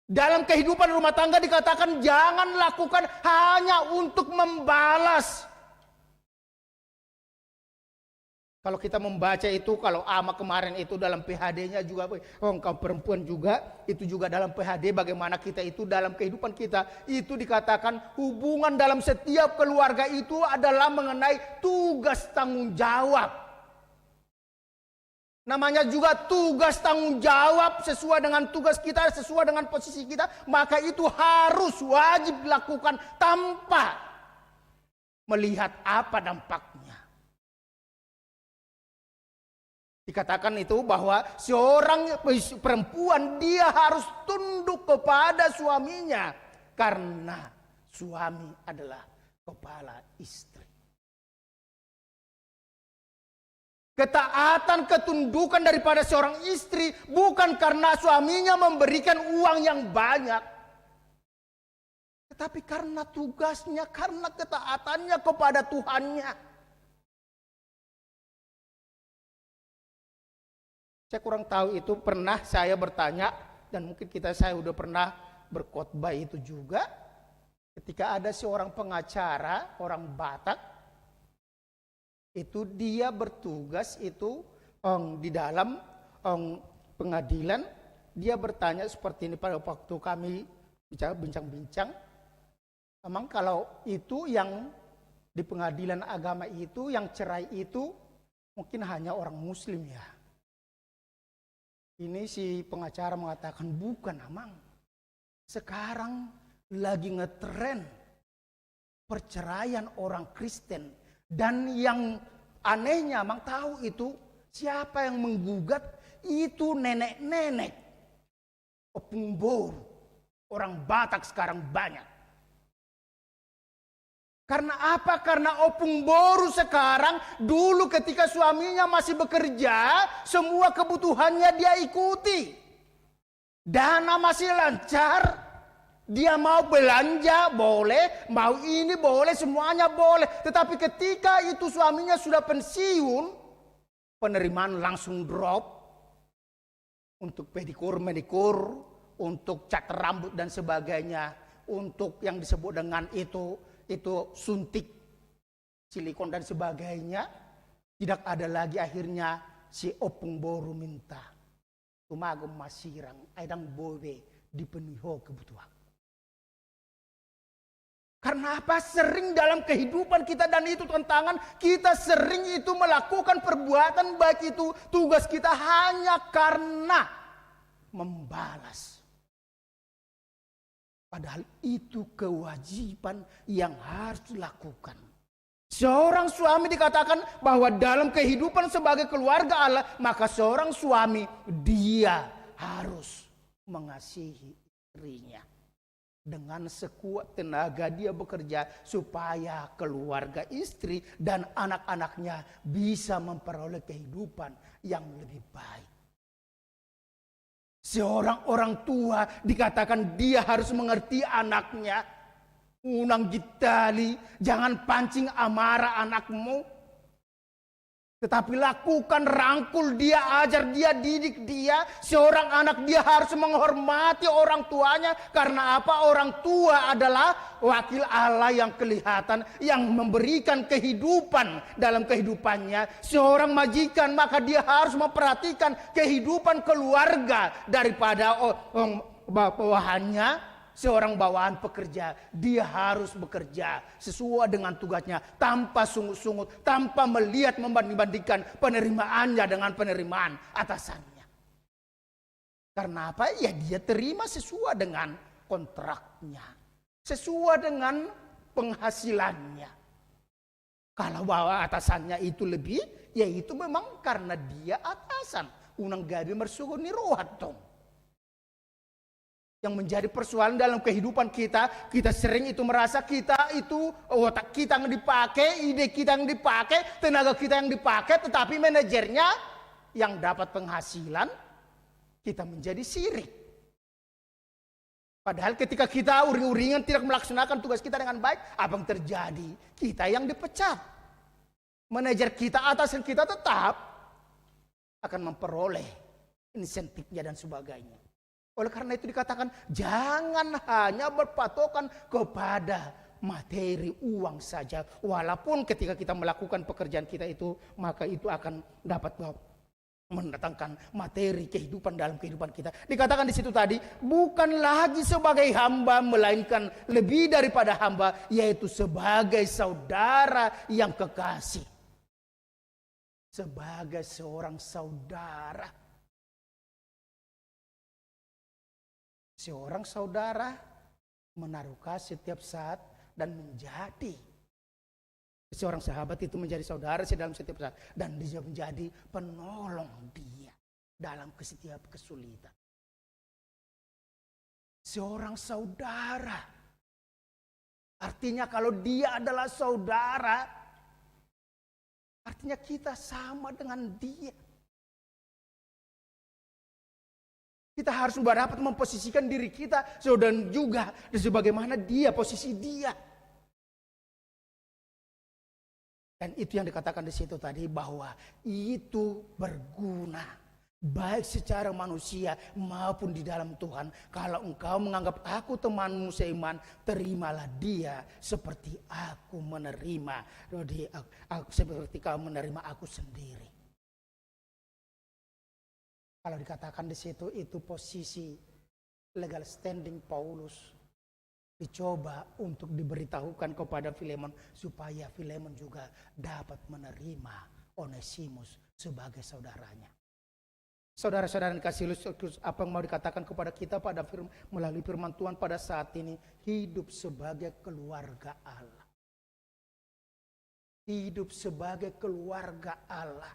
Speaker 3: Dalam kehidupan rumah tangga dikatakan jangan lakukan hanya untuk membalas. Kalau kita membaca itu, kalau Ama kemarin itu dalam PHD-nya juga, engkau perempuan juga, itu juga dalam PHD bagaimana kita itu dalam kehidupan kita, itu dikatakan hubungan dalam setiap keluarga itu adalah mengenai tugas tanggung jawab. Namanya juga tugas tanggung jawab sesuai dengan tugas kita, sesuai dengan posisi kita, maka itu harus wajib dilakukan tanpa melihat apa dampaknya. Dikatakan itu bahwa seorang perempuan dia harus tunduk kepada suaminya karena suami adalah kepala istri. Ketaatan, ketundukan daripada seorang istri bukan karena suaminya memberikan uang yang banyak, tetapi karena tugasnya, karena ketaatannya kepada Tuhannya. Saya kurang tahu itu, pernah saya bertanya dan mungkin saya udah pernah berkhotbah itu juga. Ketika ada seorang pengacara, orang Batak, itu dia bertugas itu di dalam pengadilan. Dia bertanya seperti ini pada waktu kami bincang-bincang. Memang kalau itu yang di pengadilan agama itu, yang cerai itu mungkin hanya orang Muslim ya. Ini si pengacara mengatakan bukan Amang. Sekarang lagi ngetren perceraian orang Kristen. Dan yang anehnya Amang tahu itu siapa yang menggugat, itu nenek-nenek. Opung Boru. Orang Batak sekarang banyak. Karena apa? Karena opung boru sekarang, dulu ketika suaminya masih bekerja, semua kebutuhannya dia ikuti. Dana masih lancar, dia mau belanja boleh, mau ini boleh, semuanya boleh. Tetapi ketika itu suaminya sudah pensiun, penerimaan langsung drop. Untuk pedikur, manikur, untuk cat rambut dan sebagainya, untuk yang disebut dengan itu suntik silikon dan sebagainya, tidak ada lagi. Akhirnya si opung boru minta tumagom masirang aidang bobe dipenuhi kebutuhan. Karena apa? Sering dalam kehidupan kita, dan itu tantangan kita, sering itu melakukan perbuatan baik itu tugas kita hanya karena membalas. Padahal itu kewajiban yang harus dilakukan. Seorang suami dikatakan bahwa dalam kehidupan sebagai keluarga Allah, maka seorang suami dia harus mengasihi istrinya. Dengan sekuat tenaga dia bekerja supaya keluarga istri dan anak-anaknya bisa memperoleh kehidupan yang lebih baik. Seorang orang tua dikatakan dia harus mengerti anaknya. Unang gitali, jangan pancing amarah anakmu. Tetapi lakukan, rangkul dia, ajar dia, didik dia. Seorang anak dia harus menghormati orang tuanya. Karena apa? Orang tua adalah wakil Allah yang kelihatan, yang memberikan kehidupan dalam kehidupannya. Seorang majikan, maka dia harus memperhatikan kehidupan keluarga daripada bawahannya. Seorang bawahan pekerja, dia harus bekerja sesuai dengan tugasnya, tanpa sungut-sungut, tanpa melihat membanding-bandingkan penerimaannya dengan penerimaan atasannya. Karena apa? Ya dia terima sesuai dengan kontraknya, sesuai dengan penghasilannya. Kalau bawa atasannya itu lebih, ya itu memang karena dia atasan. Unang gabi mersugun ni rohat dong. Yang menjadi persoalan dalam kehidupan kita, kita sering itu merasa kita itu otak kita yang dipakai, ide kita yang dipakai, tenaga kita yang dipakai, tetapi manajernya yang dapat penghasilan, kita menjadi sirik. Padahal ketika kita uring-uringan tidak melaksanakan tugas kita dengan baik, apa yang terjadi? Kita yang dipecat. Manajer kita, atasan kita tetap akan memperoleh insentifnya dan sebagainya. Oleh karena itu dikatakan jangan hanya berpatokan kepada materi uang saja. Walaupun ketika kita melakukan pekerjaan kita itu, maka itu akan dapat mendatangkan materi kehidupan dalam kehidupan kita. Dikatakan di situ tadi, bukan lagi sebagai hamba, melainkan lebih daripada hamba, yaitu sebagai saudara yang kekasih. Sebagai seorang saudara. Seorang saudara menaruh kasih setiap saat dan menjadi seorang sahabat itu menjadi saudara dalam setiap saat, dan dia menjadi penolong dia dalam setiap kesulitan. Seorang saudara artinya kalau dia adalah saudara, artinya kita sama dengan dia. Kita harus dapat memposisikan diri kita dan juga sebagaimana dia, posisi dia. Dan itu yang dikatakan di situ tadi, bahwa itu berguna baik secara manusia maupun di dalam Tuhan. Kalau engkau menganggap aku temanmu seiman, terimalah dia seperti aku menerima, seperti kau menerima aku sendiri. Kalau dikatakan di situ itu posisi legal standing Paulus dicoba untuk diberitahukan kepada Filemon supaya Filemon juga dapat menerima Onesimus sebagai saudaranya. Saudara-saudara yang kasih, apa yang mau dikatakan kepada kita pada melalui firman Tuhan pada saat ini, hidup sebagai keluarga Allah. Hidup sebagai keluarga Allah,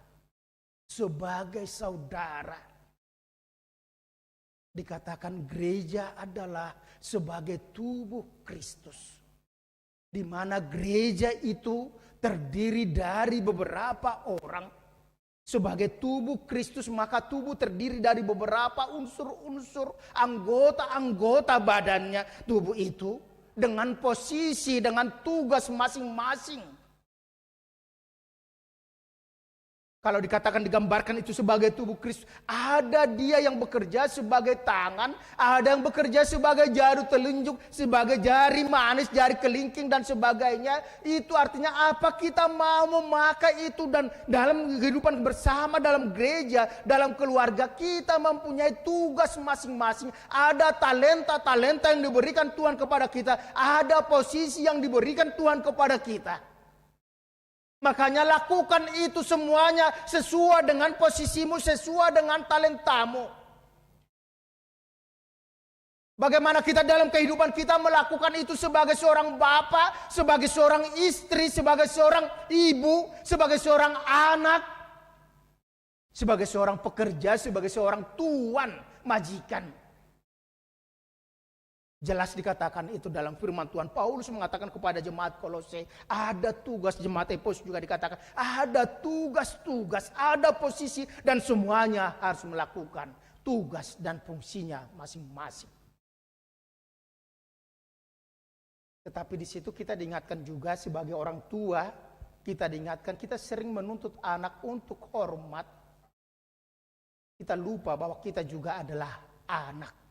Speaker 3: sebagai saudara. Dikatakan gereja adalah sebagai tubuh Kristus. di mana gereja itu terdiri dari beberapa orang sebagai tubuh Kristus, maka tubuh terdiri dari beberapa unsur-unsur, anggota-anggota badannya tubuh itu dengan posisi, dengan tugas masing-masing. Kalau dikatakan digambarkan itu sebagai tubuh Kristus, ada dia yang bekerja sebagai tangan, ada yang bekerja sebagai jari telunjuk, sebagai jari manis, jari kelingking dan sebagainya. Itu artinya apa? Kita mau memakai itu, dan dalam kehidupan bersama, dalam gereja, dalam keluarga kita mempunyai tugas masing-masing. Ada talenta-talenta yang diberikan Tuhan kepada kita, ada posisi yang diberikan Tuhan kepada kita. Makanya lakukan itu semuanya sesuai dengan posisimu, sesuai dengan talentamu. Bagaimana kita dalam kehidupan kita melakukan itu sebagai seorang bapak, sebagai seorang istri, sebagai seorang ibu, sebagai seorang anak, sebagai seorang pekerja, sebagai seorang tuan, majikan. Jelas dikatakan itu dalam firman Tuhan. Paulus mengatakan kepada jemaat Kolose, ada tugas. Jemaat Efesus juga dikatakan ada tugas-tugas, ada posisi, dan semuanya harus melakukan tugas dan fungsinya masing-masing. Tetapi di situ kita diingatkan juga sebagai orang tua, kita diingatkan kita sering menuntut anak untuk hormat. Kita lupa bahwa kita juga adalah anak.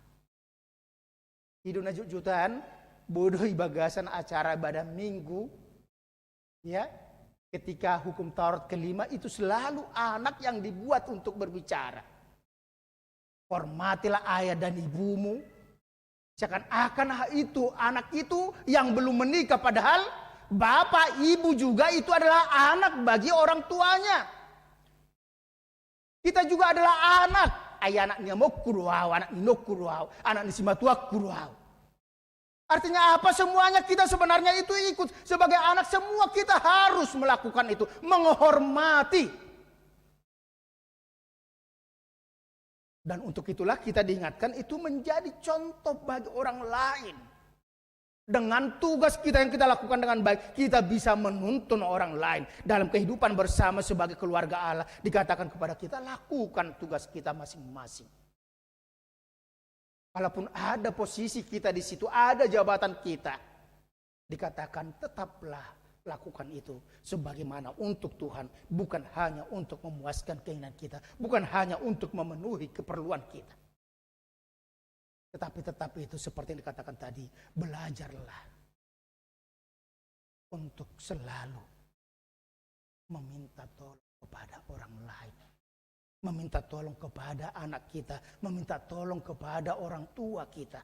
Speaker 3: Hidupnya jutaan, bodoh bagasan acara ibadah minggu, ya, ketika hukum Taurat kelima itu selalu anak yang dibuat untuk berbicara. Hormatilah ayah dan ibumu. Seakan-akan itu anak itu yang belum menikah, padahal bapak ibu juga itu adalah anak bagi orang tuanya. Kita juga adalah anak. Ayah anak niya mo kuruaw, anak nino kuruaw, anak ni si matua kuruaw. Artinya apa? Semuanya kita sebenarnya itu ikut. Sebagai anak semua kita harus melakukan itu. Menghormati. Dan untuk itulah kita diingatkan itu menjadi contoh bagi orang lain. Dengan tugas kita yang kita lakukan dengan baik, kita bisa menuntun orang lain. Dalam kehidupan bersama sebagai keluarga Allah, dikatakan kepada kita, lakukan tugas kita masing-masing. Walaupun ada posisi kita di situ, ada jabatan kita, dikatakan tetaplah lakukan itu sebagaimana untuk Tuhan, bukan hanya untuk memuaskan keinginan kita, bukan hanya untuk memenuhi keperluan kita. Tetapi itu seperti yang dikatakan tadi, belajarlah untuk selalu meminta tolong kepada orang lain. Meminta tolong kepada anak kita, meminta tolong kepada orang tua kita.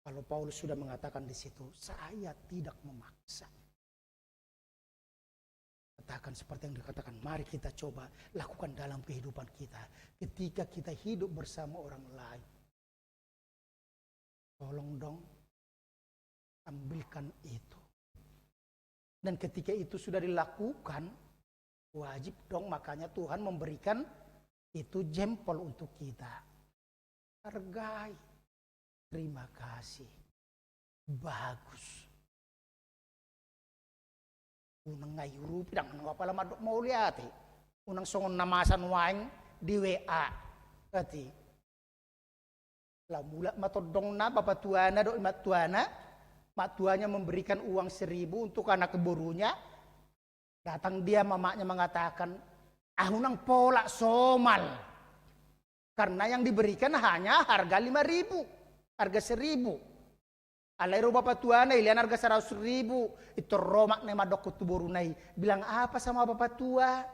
Speaker 3: Kalau Paulus sudah mengatakan di situ, saya tidak memaksa. Katakan seperti yang dikatakan, mari kita coba lakukan dalam kehidupan kita. Ketika kita hidup bersama orang lain. Tolong dong, ambilkan itu. Dan ketika itu sudah dilakukan, wajib dong, makanya Tuhan memberikan itu jempol untuk kita. Hargai, terima kasih, bagus. Unang ngayuru pidang nang pala madok mau lihat unang songon namasan waing di WA kati la mula matodong na bapak tuana do mat tuanya memberikan uang 1.000 untuk anak keburunya. Datang dia, mamanya mengatakan, unang pola somal, karena yang diberikan hanya harga 5.000, harga 1.000. Alairo bapak tuanay, ilian harga 100.000. Itu romak na madok kutuburunay. Bilang apa sama bapak tua?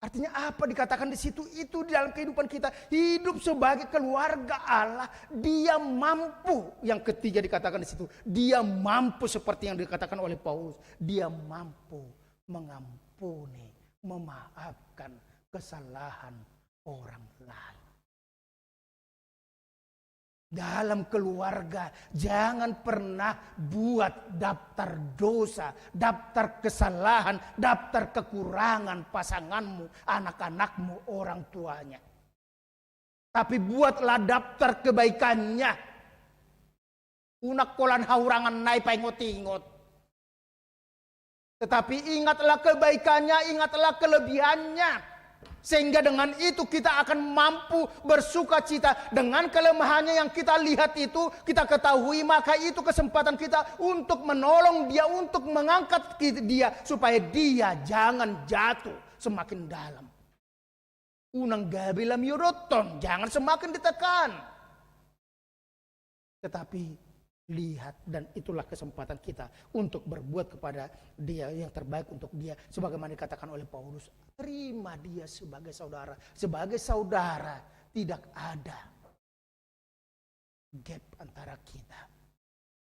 Speaker 3: Artinya apa dikatakan di situ? Itu di dalam kehidupan kita. Hidup sebagai keluarga Allah. Dia mampu. Yang ketiga dikatakan di situ. Dia mampu seperti yang dikatakan oleh Paulus. Dia mampu mengampuni, memaafkan kesalahan orang lain. Dalam keluarga jangan pernah buat daftar dosa, daftar kesalahan, daftar kekurangan pasanganmu, anak-anakmu, orang tuanya. Tapi buatlah daftar kebaikannya. Unak kolan haurangan naik pengot-ingot. Tetapi ingatlah kebaikannya, ingatlah kelebihannya. Sehingga dengan itu kita akan mampu bersuka cita. Dengan kelemahannya yang kita lihat itu, kita ketahui, maka itu kesempatan kita untuk menolong dia, untuk mengangkat dia. Supaya dia jangan jatuh semakin dalam. Unang gabi lam yuroton, jangan semakin ditekan. Tetapi lihat, dan itulah kesempatan kita untuk berbuat kepada dia yang terbaik untuk dia. Sebagaimana dikatakan oleh Paulus, terima dia sebagai saudara. Sebagai saudara tidak ada gap antara kita.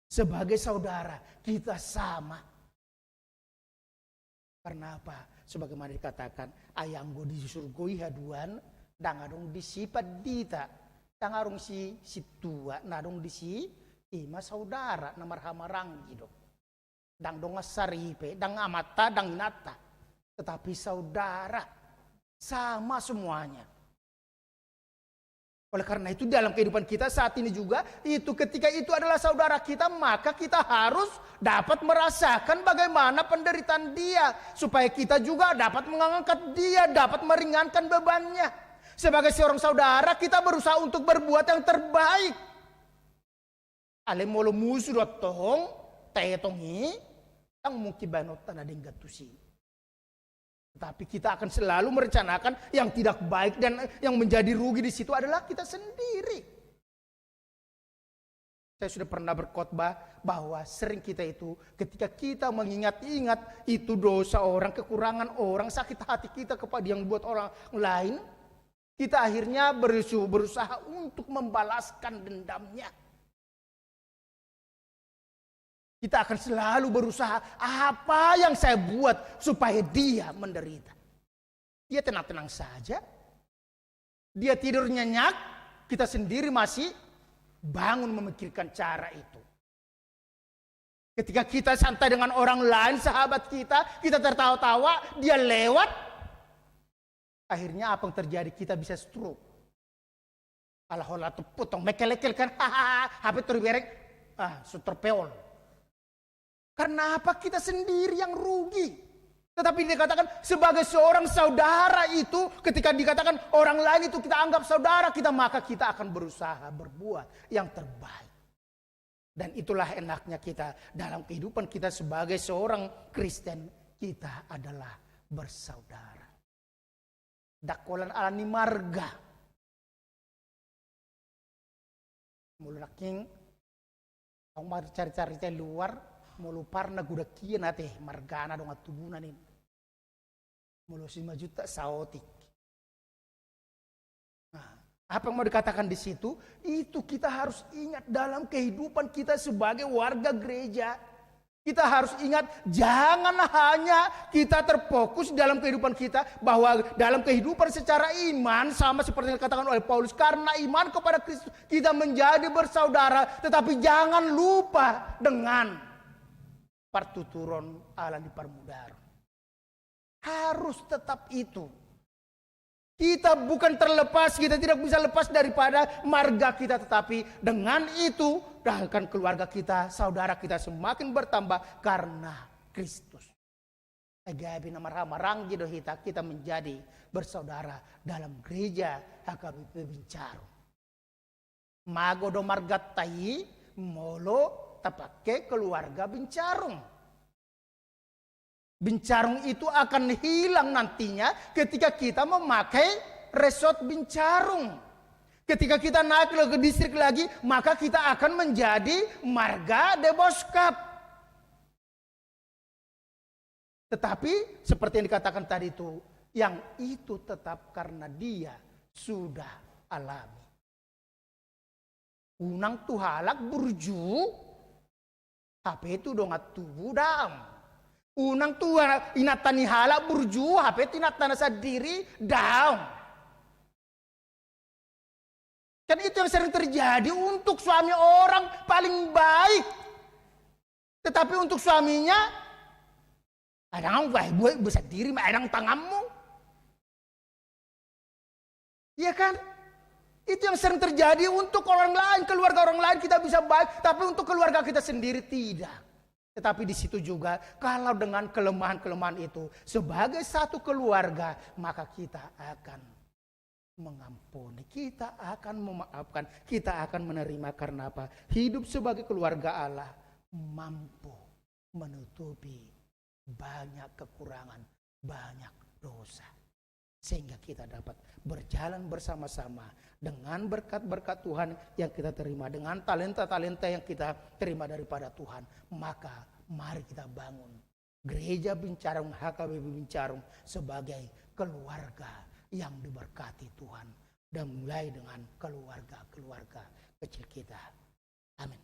Speaker 3: Sebagai saudara kita sama. Karena apa? Sebagaimana dikatakan, ayanggo di surgoi haduan, dangadong disipat dita, dangarong si tua, nadong disi ima saudara namar hamarang gitu. Dang dong saripe, dang amata, dang inata. Tetapi saudara sama semuanya. Oleh karena itu dalam kehidupan kita saat ini juga, itu ketika itu adalah saudara kita, maka kita harus dapat merasakan bagaimana penderitaan dia. Supaya kita juga dapat mengangkat dia, dapat meringankan bebannya. Sebagai seorang saudara, kita berusaha untuk berbuat yang terbaik. Ale molo musuh tohong, tetongi, ang mukibanot tanading gatusi. Tapi kita akan selalu merencanakan yang tidak baik, dan yang menjadi rugi di situ adalah kita sendiri. Saya sudah pernah berkhotbah bahwa sering kita itu ketika kita mengingat-ingat itu dosa orang, kekurangan orang, sakit hati kita kepada yang buat orang lain, kita akhirnya berusaha untuk membalaskan dendamnya. Kita akan selalu berusaha, apa yang saya buat supaya dia menderita. Dia tenang-tenang saja. Dia tidur nyenyak, kita sendiri masih bangun memikirkan cara itu. Ketika kita santai dengan orang lain, sahabat kita tertawa-tawa, dia lewat. Akhirnya apa yang terjadi? Kita bisa stroke. Kalau hola tuh potong, mekel-mekel kan, HP terberek, suterpeol. Karena apa? Kita sendiri yang rugi. Tetapi dikatakan sebagai seorang saudara itu, ketika dikatakan orang lain itu kita anggap saudara kita, maka kita akan berusaha berbuat yang terbaik. Dan itulah enaknya kita dalam kehidupan kita sebagai seorang Kristen, kita adalah bersaudara. Dakolan alani marga. Mululaking, kau mau cari-cari luar, mulu parna guda kian ate margana dong atubunan ini. Mulu 5 juta saotik. Nah, apa yang mau dikatakan di situ? Itu kita harus ingat dalam kehidupan kita sebagai warga gereja. Kita harus ingat, jangan hanya kita terfokus dalam kehidupan kita, bahwa dalam kehidupan secara iman, sama seperti yang dikatakan oleh Paulus, karena iman kepada Kristus kita menjadi bersaudara, tetapi jangan lupa dengan partuturon ala di parmudar. Harus tetap itu. Kita bukan terlepas, kita tidak bisa lepas daripada marga kita, tetapi dengan itu bahkan keluarga kita, saudara kita semakin bertambah karena Kristus. Agabi namarang jido kita menjadi bersaudara dalam gereja HKBP Bincarung. Magodo margatai molo tapake keluarga Bincarung. Bincarung itu akan hilang nantinya ketika kita memakai resort Bincarung. Ketika kita naik ke distrik lagi, maka kita akan menjadi marga Deboskap. Tetapi seperti yang dikatakan tadi itu, yang itu tetap karena dia sudah alami. Unang tuhalak burju, HP itu dong tubuh dam. Unang tua inatani halak burju, HP tinatana sadiri down. Kan itu yang sering terjadi untuk suami orang paling baik. Tetapi untuk suaminya, adang buat bisa diri, adang tanganmu. Iya kan? Itu yang sering terjadi. Untuk orang lain, keluarga orang lain kita bisa baik, tapi untuk keluarga kita sendiri tidak. Tetapi di situ juga kalau dengan kelemahan-kelemahan itu sebagai satu keluarga, maka kita akan mengampuni, kita akan memaafkan, kita akan menerima. Karena apa? Hidup sebagai keluarga Allah mampu menutupi banyak kekurangan, banyak dosa. Sehingga kita dapat berjalan bersama-sama dengan berkat-berkat Tuhan yang kita terima, dengan talenta-talenta yang kita terima daripada Tuhan. Maka mari kita bangun Gereja Bincarung, HKBP Bincarung sebagai keluarga yang diberkati Tuhan. Dan mulai dengan keluarga-keluarga kecil kita. Amin.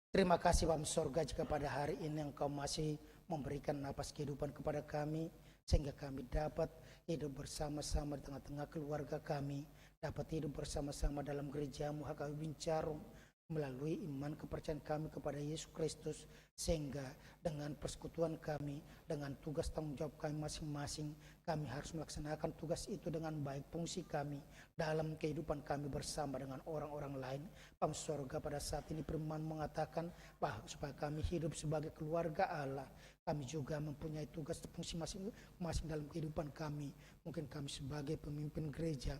Speaker 3: Terima kasih Bapa Sorga jika pada hari ini Engkau masih memberikan napas kehidupan kepada kami, sehingga kami dapat hidup bersama-sama di tengah-tengah keluarga kami, dapat hidup bersama-sama dalam gereja-Mu HKBP Bincarung melalui iman kepercayaan kami kepada Yesus Kristus, sehingga dengan persekutuan kami, dengan tugas tanggung jawab kami masing-masing, kami harus melaksanakan tugas itu dengan baik. Fungsi kami dalam kehidupan kami bersama dengan orang-orang lain. Bapa Sorga, pada saat ini firman mengatakan bahwa supaya kami hidup sebagai keluarga Allah, kami juga mempunyai tugas fungsi masing-masing dalam kehidupan kami. Mungkin kami sebagai pemimpin gereja,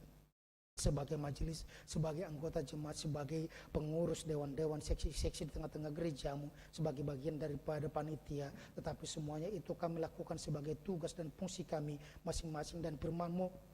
Speaker 3: sebagai majelis, sebagai anggota jemaat, sebagai pengurus dewan-dewan, seksi-seksi di tengah-tengah gerejamu, sebagai bagian daripada panitia. Tetapi semuanya itu kami lakukan sebagai tugas dan fungsi kami masing-masing. Dan firman-Mu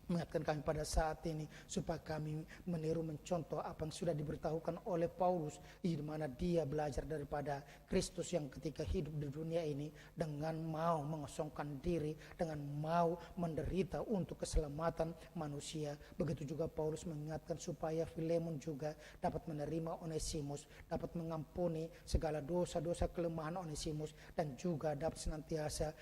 Speaker 3: mengingatkan kami pada saat ini supaya kami meniru, mencontoh apa yang sudah diberitahukan oleh Paulus, di mana dia belajar daripada Kristus yang ketika hidup di dunia ini dengan mau mengosongkan diri, dengan mau menderita untuk keselamatan manusia. Begitu juga Paulus mengingatkan supaya Filemon juga dapat menerima Onesimus, dapat mengampuni segala dosa-dosa kelemahan Onesimus, dan juga dapat senantiasa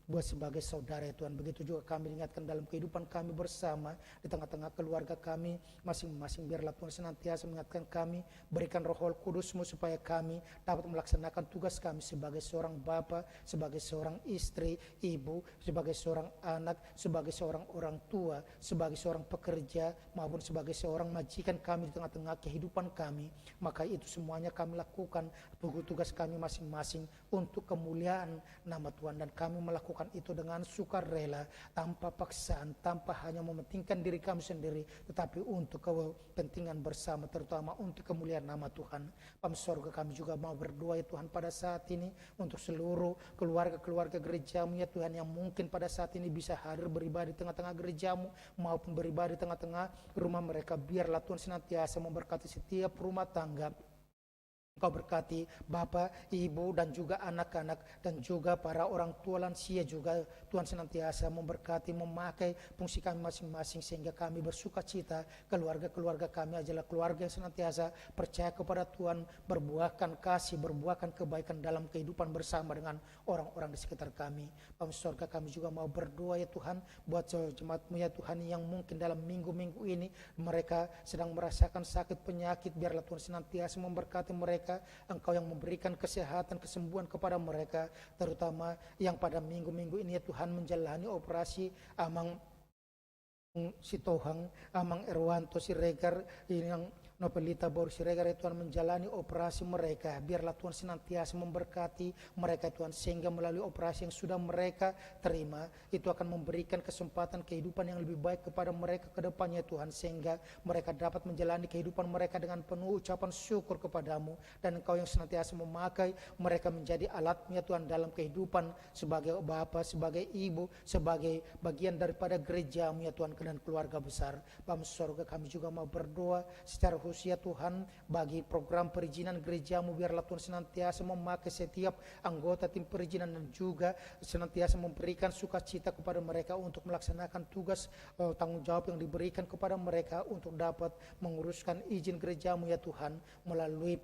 Speaker 3: buat sebagai saudara ya Tuhan. Begitu juga kami ingatkan dalam kehidupan kami bersama di tengah-tengah keluarga kami masing-masing. Biarlah Tuhan senantiasa mengingatkan kami, berikan Roh Kudus-Mu supaya kami dapat melaksanakan tugas kami sebagai seorang bapa, sebagai seorang istri, ibu, sebagai seorang anak, sebagai seorang orang tua, sebagai seorang pekerja, maupun sebagai seorang majikan kami di tengah-tengah kehidupan kami. Maka itu semuanya kami lakukan tugas kami masing-masing untuk kemuliaan nama Tuhan, dan kami melakukan itu dengan sukarela, tanpa paksaan, tanpa hanya mementingkan diri kami sendiri, tetapi untuk kepentingan bersama, terutama untuk kemuliaan nama Tuhan. Bapa Sorga, kami juga mau berdoa ya Tuhan pada saat ini untuk seluruh keluarga-keluarga gereja-Mu ya Tuhan, yang mungkin pada saat ini bisa hadir beribadah di tengah-tengah gereja-Mu maupun beribadah di tengah-tengah rumah mereka. Biarlah Tuhan senantiasa memberkati setiap rumah tangga. Engkau berkati Bapak, Ibu, dan juga anak-anak, dan juga para orang tua lansia juga. Tuhan senantiasa memberkati, memakai fungsi kami masing-masing, sehingga kami bersuka cita. Keluarga-keluarga kami adalah keluarga yang senantiasa percaya kepada Tuhan, berbuahkan kasih, berbuahkan kebaikan dalam kehidupan bersama dengan orang-orang di sekitar kami. Bapa Sorga, kami juga mau berdoa ya Tuhan buat jemaat-Mu ya Tuhan, yang mungkin dalam minggu-minggu ini mereka sedang merasakan sakit penyakit. Biarlah Tuhan senantiasa memberkati mereka. Engkau yang memberikan kesehatan, kesembuhan kepada mereka, terutama yang pada minggu-minggu ini ya Tuhan menjalani operasi Amang Sitohang, Amang Erwanto Siregar, yang Nopelita Bor Siregar ya Tuhan menjalani operasi mereka. Biarlah Tuhan senantiasa memberkati mereka Tuhan, sehingga melalui operasi yang sudah mereka terima itu akan memberikan kesempatan kehidupan yang lebih baik kepada mereka ke depannya Tuhan, sehingga mereka dapat menjalani kehidupan mereka dengan penuh ucapan syukur kepadamu. Dan Engkau yang senantiasa memakai mereka menjadi alatnya Tuhan dalam kehidupan sebagai bapa, sebagai ibu, sebagai bagian daripada gereja-Mu ya Tuhan dan keluarga besar. Bapa Sorga, kami juga mau berdoa secara khusus ya Tuhan bagi program perizinan gereja-Mu. Biarlah Tuhan senantiasa memakai setiap anggota tim perizinan, dan juga senantiasa memberikan sukacita kepada mereka untuk melaksanakan tugas tanggung jawab yang diberikan kepada mereka untuk dapat menguruskan izin gereja-Mu ya Tuhan melalui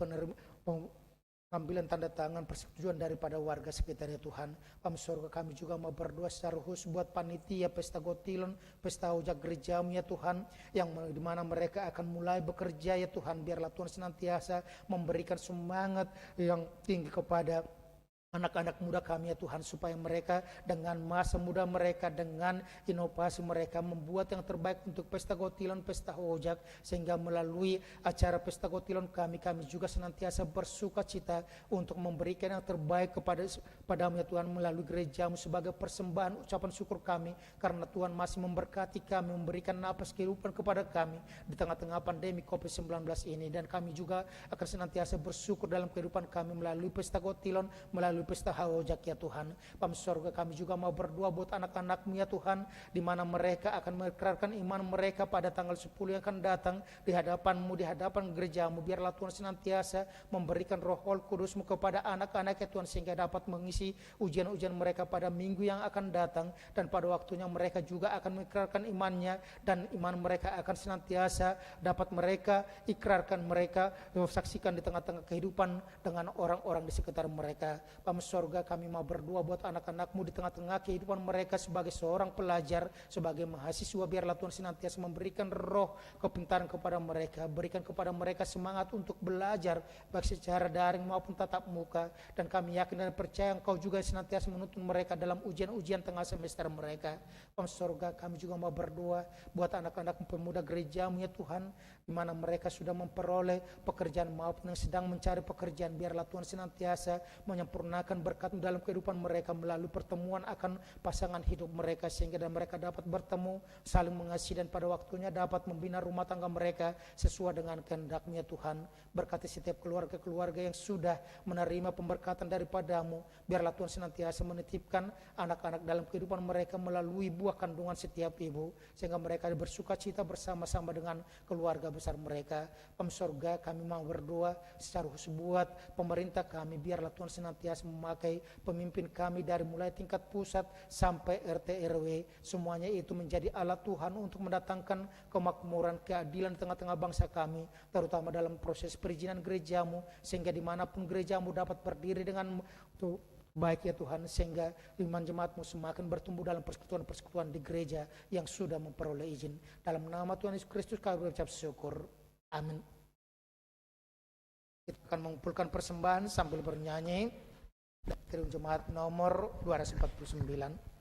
Speaker 3: pengambilan tanda tangan persetujuan daripada warga sekitar ya Tuhan. Bapa Sorga, kami juga mau berdoa secara khusus buat panitia pesta Gotilon, pesta Ojak gereja-Mu ya Tuhan, yang di mana mereka akan mulai bekerja ya Tuhan. Biarlah Tuhan senantiasa memberikan semangat yang tinggi kepada anak-anak muda kami ya Tuhan, supaya mereka dengan masa muda mereka, dengan inovasi mereka membuat yang terbaik untuk pesta Gotilon, pesta Hojak, sehingga melalui acara pesta Gotilon kami juga senantiasa bersuka cita untuk memberikan yang terbaik padamu ya Tuhan, melalui gerejamu sebagai persembahan ucapan syukur kami, karena Tuhan masih memberkati kami, memberikan napas kehidupan kepada kami di tengah-tengah pandemi COVID-19 ini. Dan kami juga akan senantiasa bersyukur dalam kehidupan kami melalui pesta Gotilon, melalui pesta Hojak ya Tuhan. Bapa sorga, kami juga mau berdoa buat anak-anak-Mu ya Tuhan, di mana mereka akan mengikrarkan iman mereka pada tanggal 10 yang akan datang di hadapan-Mu, di hadapan gereja-Mu. Biarlah Tuhan senantiasa memberikan Roh Kudus-Mu kepada anak-anak ya Tuhan, sehingga dapat mengisi ujian-ujian mereka pada minggu yang akan datang, dan pada waktunya mereka juga akan mengikrarkan imannya, dan iman mereka akan senantiasa dapat mereka ikrarkan, mereka saksikan di tengah-tengah kehidupan dengan orang-orang di sekitar mereka. Bapa sorga, kami mau berdoa buat anak-anak-Mu di tengah-tengah kehidupan mereka sebagai seorang pelajar, sebagai mahasiswa. Biarlah Tuhan senantiasa memberikan roh kepintaran kepada mereka, berikan kepada mereka semangat untuk belajar baik secara daring maupun tatap muka. Dan kami yakin dan percaya Engkau juga senantiasa menuntun mereka dalam ujian-ujian tengah semester mereka. Bapa sorga, kami juga mau berdoa buat anak-anak pemuda gereja-Mu ya Tuhan, di mana mereka sudah memperoleh pekerjaan maupun yang sedang mencari pekerjaan. Biarlah Tuhan senantiasa menyempurnakan berkat dalam kehidupan mereka melalui pertemuan akan pasangan hidup mereka, sehingga dan mereka dapat bertemu, saling mengasihi, dan pada waktunya dapat membina rumah tangga mereka sesuai dengan kehendak-Mu ya Tuhan. Berkati setiap keluarga-keluarga yang sudah menerima pemberkatan daripada-Mu. Biarlah Tuhan senantiasa menitipkan anak-anak dalam kehidupan mereka melalui buah kandungan setiap ibu, sehingga mereka bersuka cita bersama-sama dengan keluarga besar mereka. Bapa sorga, kami mau berdoa secara khusus buat pemerintah kami. Biarlah Tuhan senantiasa memakai pemimpin kami dari mulai tingkat pusat sampai RT RW, semuanya itu menjadi alat Tuhan untuk mendatangkan kemakmuran, keadilan di tengah-tengah bangsa kami, terutama dalam proses perizinan gereja-Mu, sehingga dimanapun gereja-Mu dapat berdiri dengan baik ya Tuhan, sehingga iman jemaat-Mu semakin bertumbuh dalam persekutuan-persekutuan di gereja yang sudah memperoleh izin. Dalam nama Tuhan Yesus Kristus kami berucap syukur. Amin. Kita akan mengumpulkan persembahan sambil bernyanyi dari jemaat nomor 249.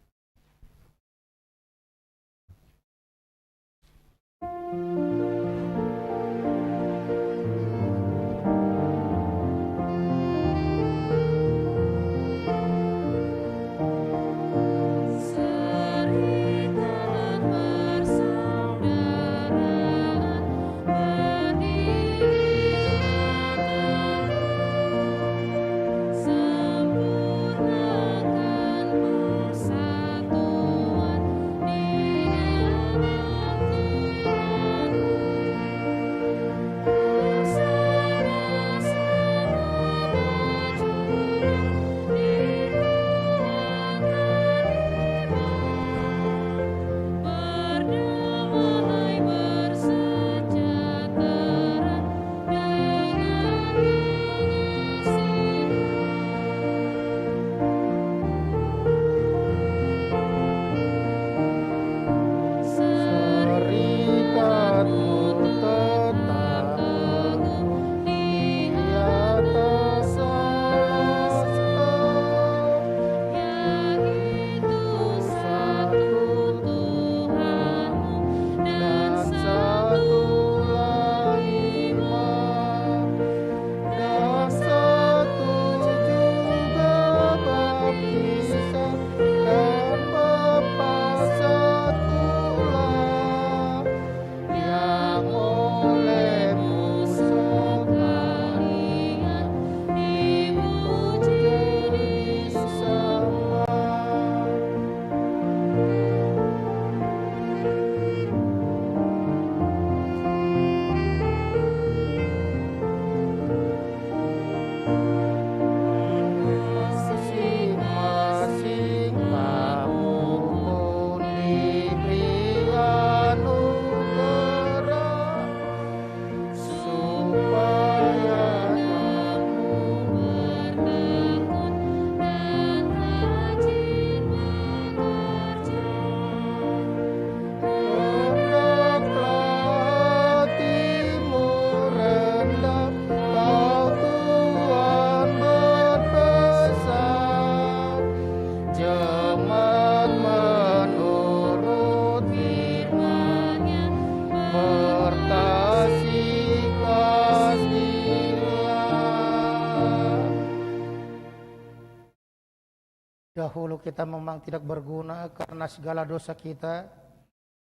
Speaker 3: Dahulu kita memang tidak berguna karena segala dosa kita,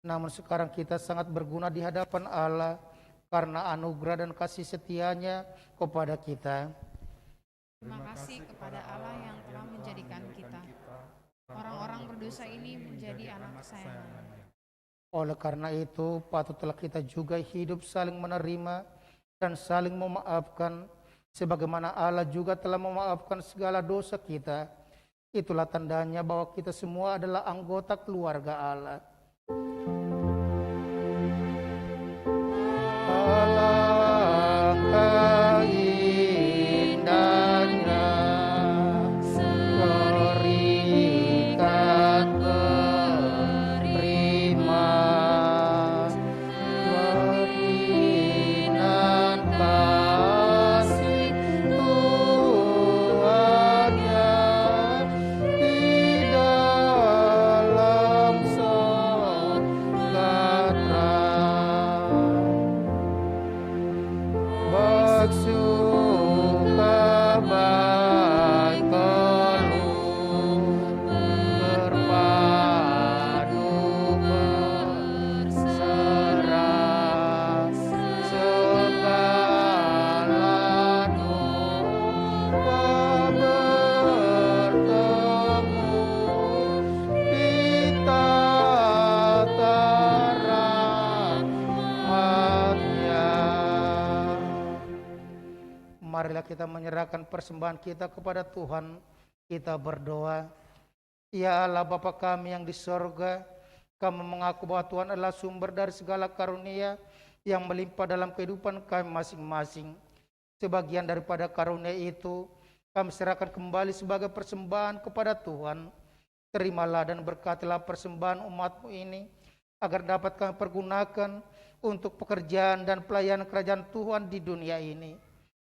Speaker 3: namun sekarang kita sangat berguna di hadapan Allah karena anugerah dan kasih setianya kepada kita.
Speaker 2: Terima kasih kepada Allah yang telah menjadikan kita, orang-orang berdosa ini, menjadi anak kesayangan.
Speaker 3: Oleh karena itu, patutlah kita juga hidup saling menerima dan saling memaafkan, sebagaimana Allah juga telah memaafkan segala dosa kita. Itulah tandanya bahwa kita semua adalah anggota keluarga Allah. Alangkah indahnya berikan berima, berinan kasih Tuhannya di dalam sorga terang. Bersuka baik keluh, berpadu berserah, segala duka bertemu di tataran rahmatnya. Marilah kita menyerahkan persembahan kita kepada Tuhan. Kita berdoa. Ya Allah Bapa kami yang di sorga, kami mengaku bahwa Tuhan adalah sumber dari segala karunia yang melimpah dalam kehidupan kami masing-masing. Sebagian daripada karunia itu kami serahkan kembali sebagai persembahan kepada Tuhan. Terimalah dan berkatilah persembahan umat-Mu ini, agar dapat kami pergunakan untuk pekerjaan dan pelayanan kerajaan Tuhan di dunia ini.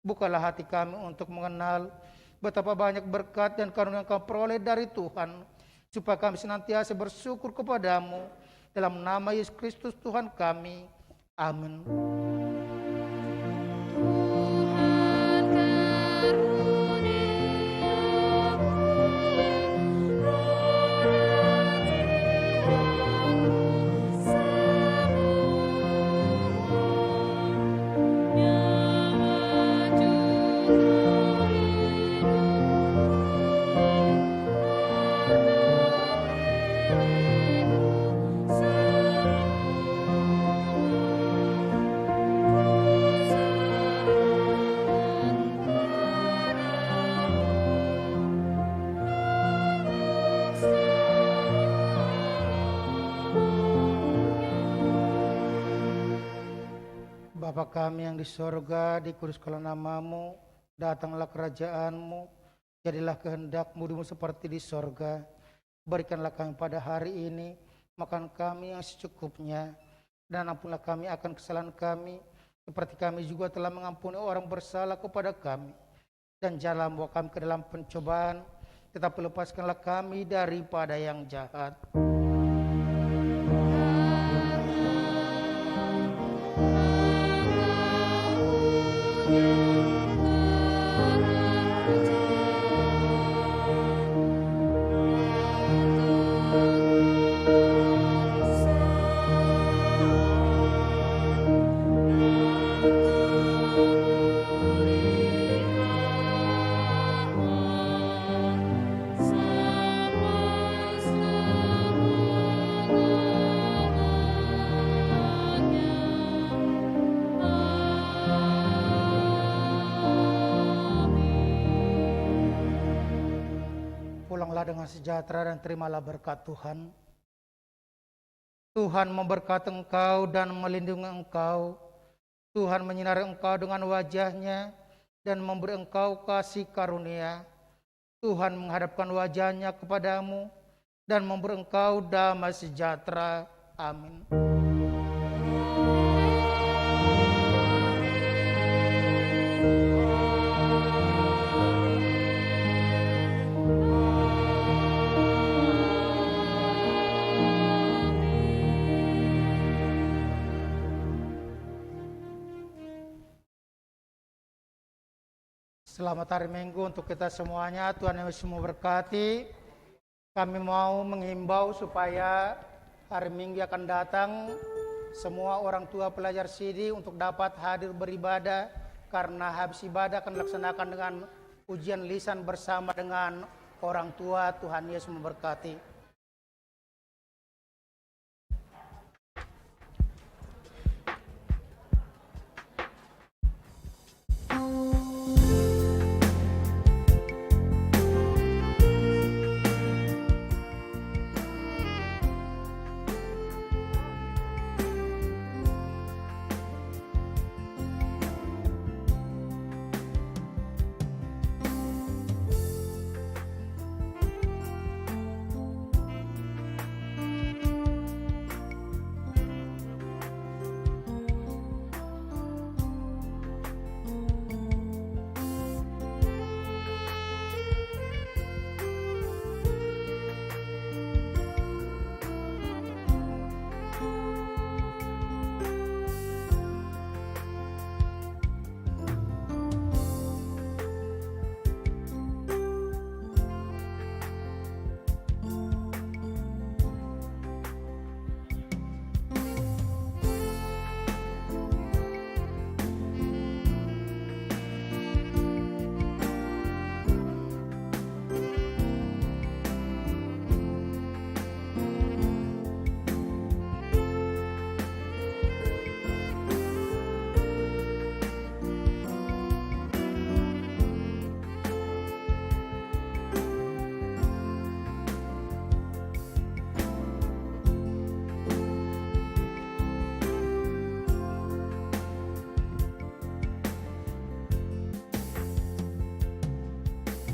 Speaker 3: Bukalah hati kami untuk mengenal betapa banyak berkat dan karunia yang kami peroleh dari Tuhan, supaya kami senantiasa bersyukur kepadamu. Dalam nama Yesus Kristus Tuhan kami. Amin. Bapa kami yang di sorga, dikuduskanlah namamu, datanglah kerajaanmu, jadilah kehendak-Mu seperti di sorga. Berikanlah kami pada hari ini makan kami yang secukupnya, dan ampunilah kami akan kesalahan kami, seperti kami juga telah mengampuni orang bersalah kepada kami. Dan janganlah membawa kami ke dalam pencobaan, tetapi lepaskanlah kami daripada yang jahat. Pulanglah dengan sejahtera dan terimalah berkat Tuhan. Tuhan memberkati engkau dan melindungi engkau. Tuhan menyinari engkau dengan wajah-Nya dan memberi engkau kasih karunia. Tuhan menghadapkan wajah-Nya kepadamu dan memberi engkau damai sejahtera. Amin. Selamat hari Minggu untuk kita semuanya. Tuhan Yesus memberkati. Kami mau menghimbau supaya hari Minggu akan datang semua orang tua pelajar CD untuk dapat hadir beribadah, karena habis ibadah akan dilaksanakan dengan ujian lisan bersama dengan orang tua. Tuhan Yesus memberkati.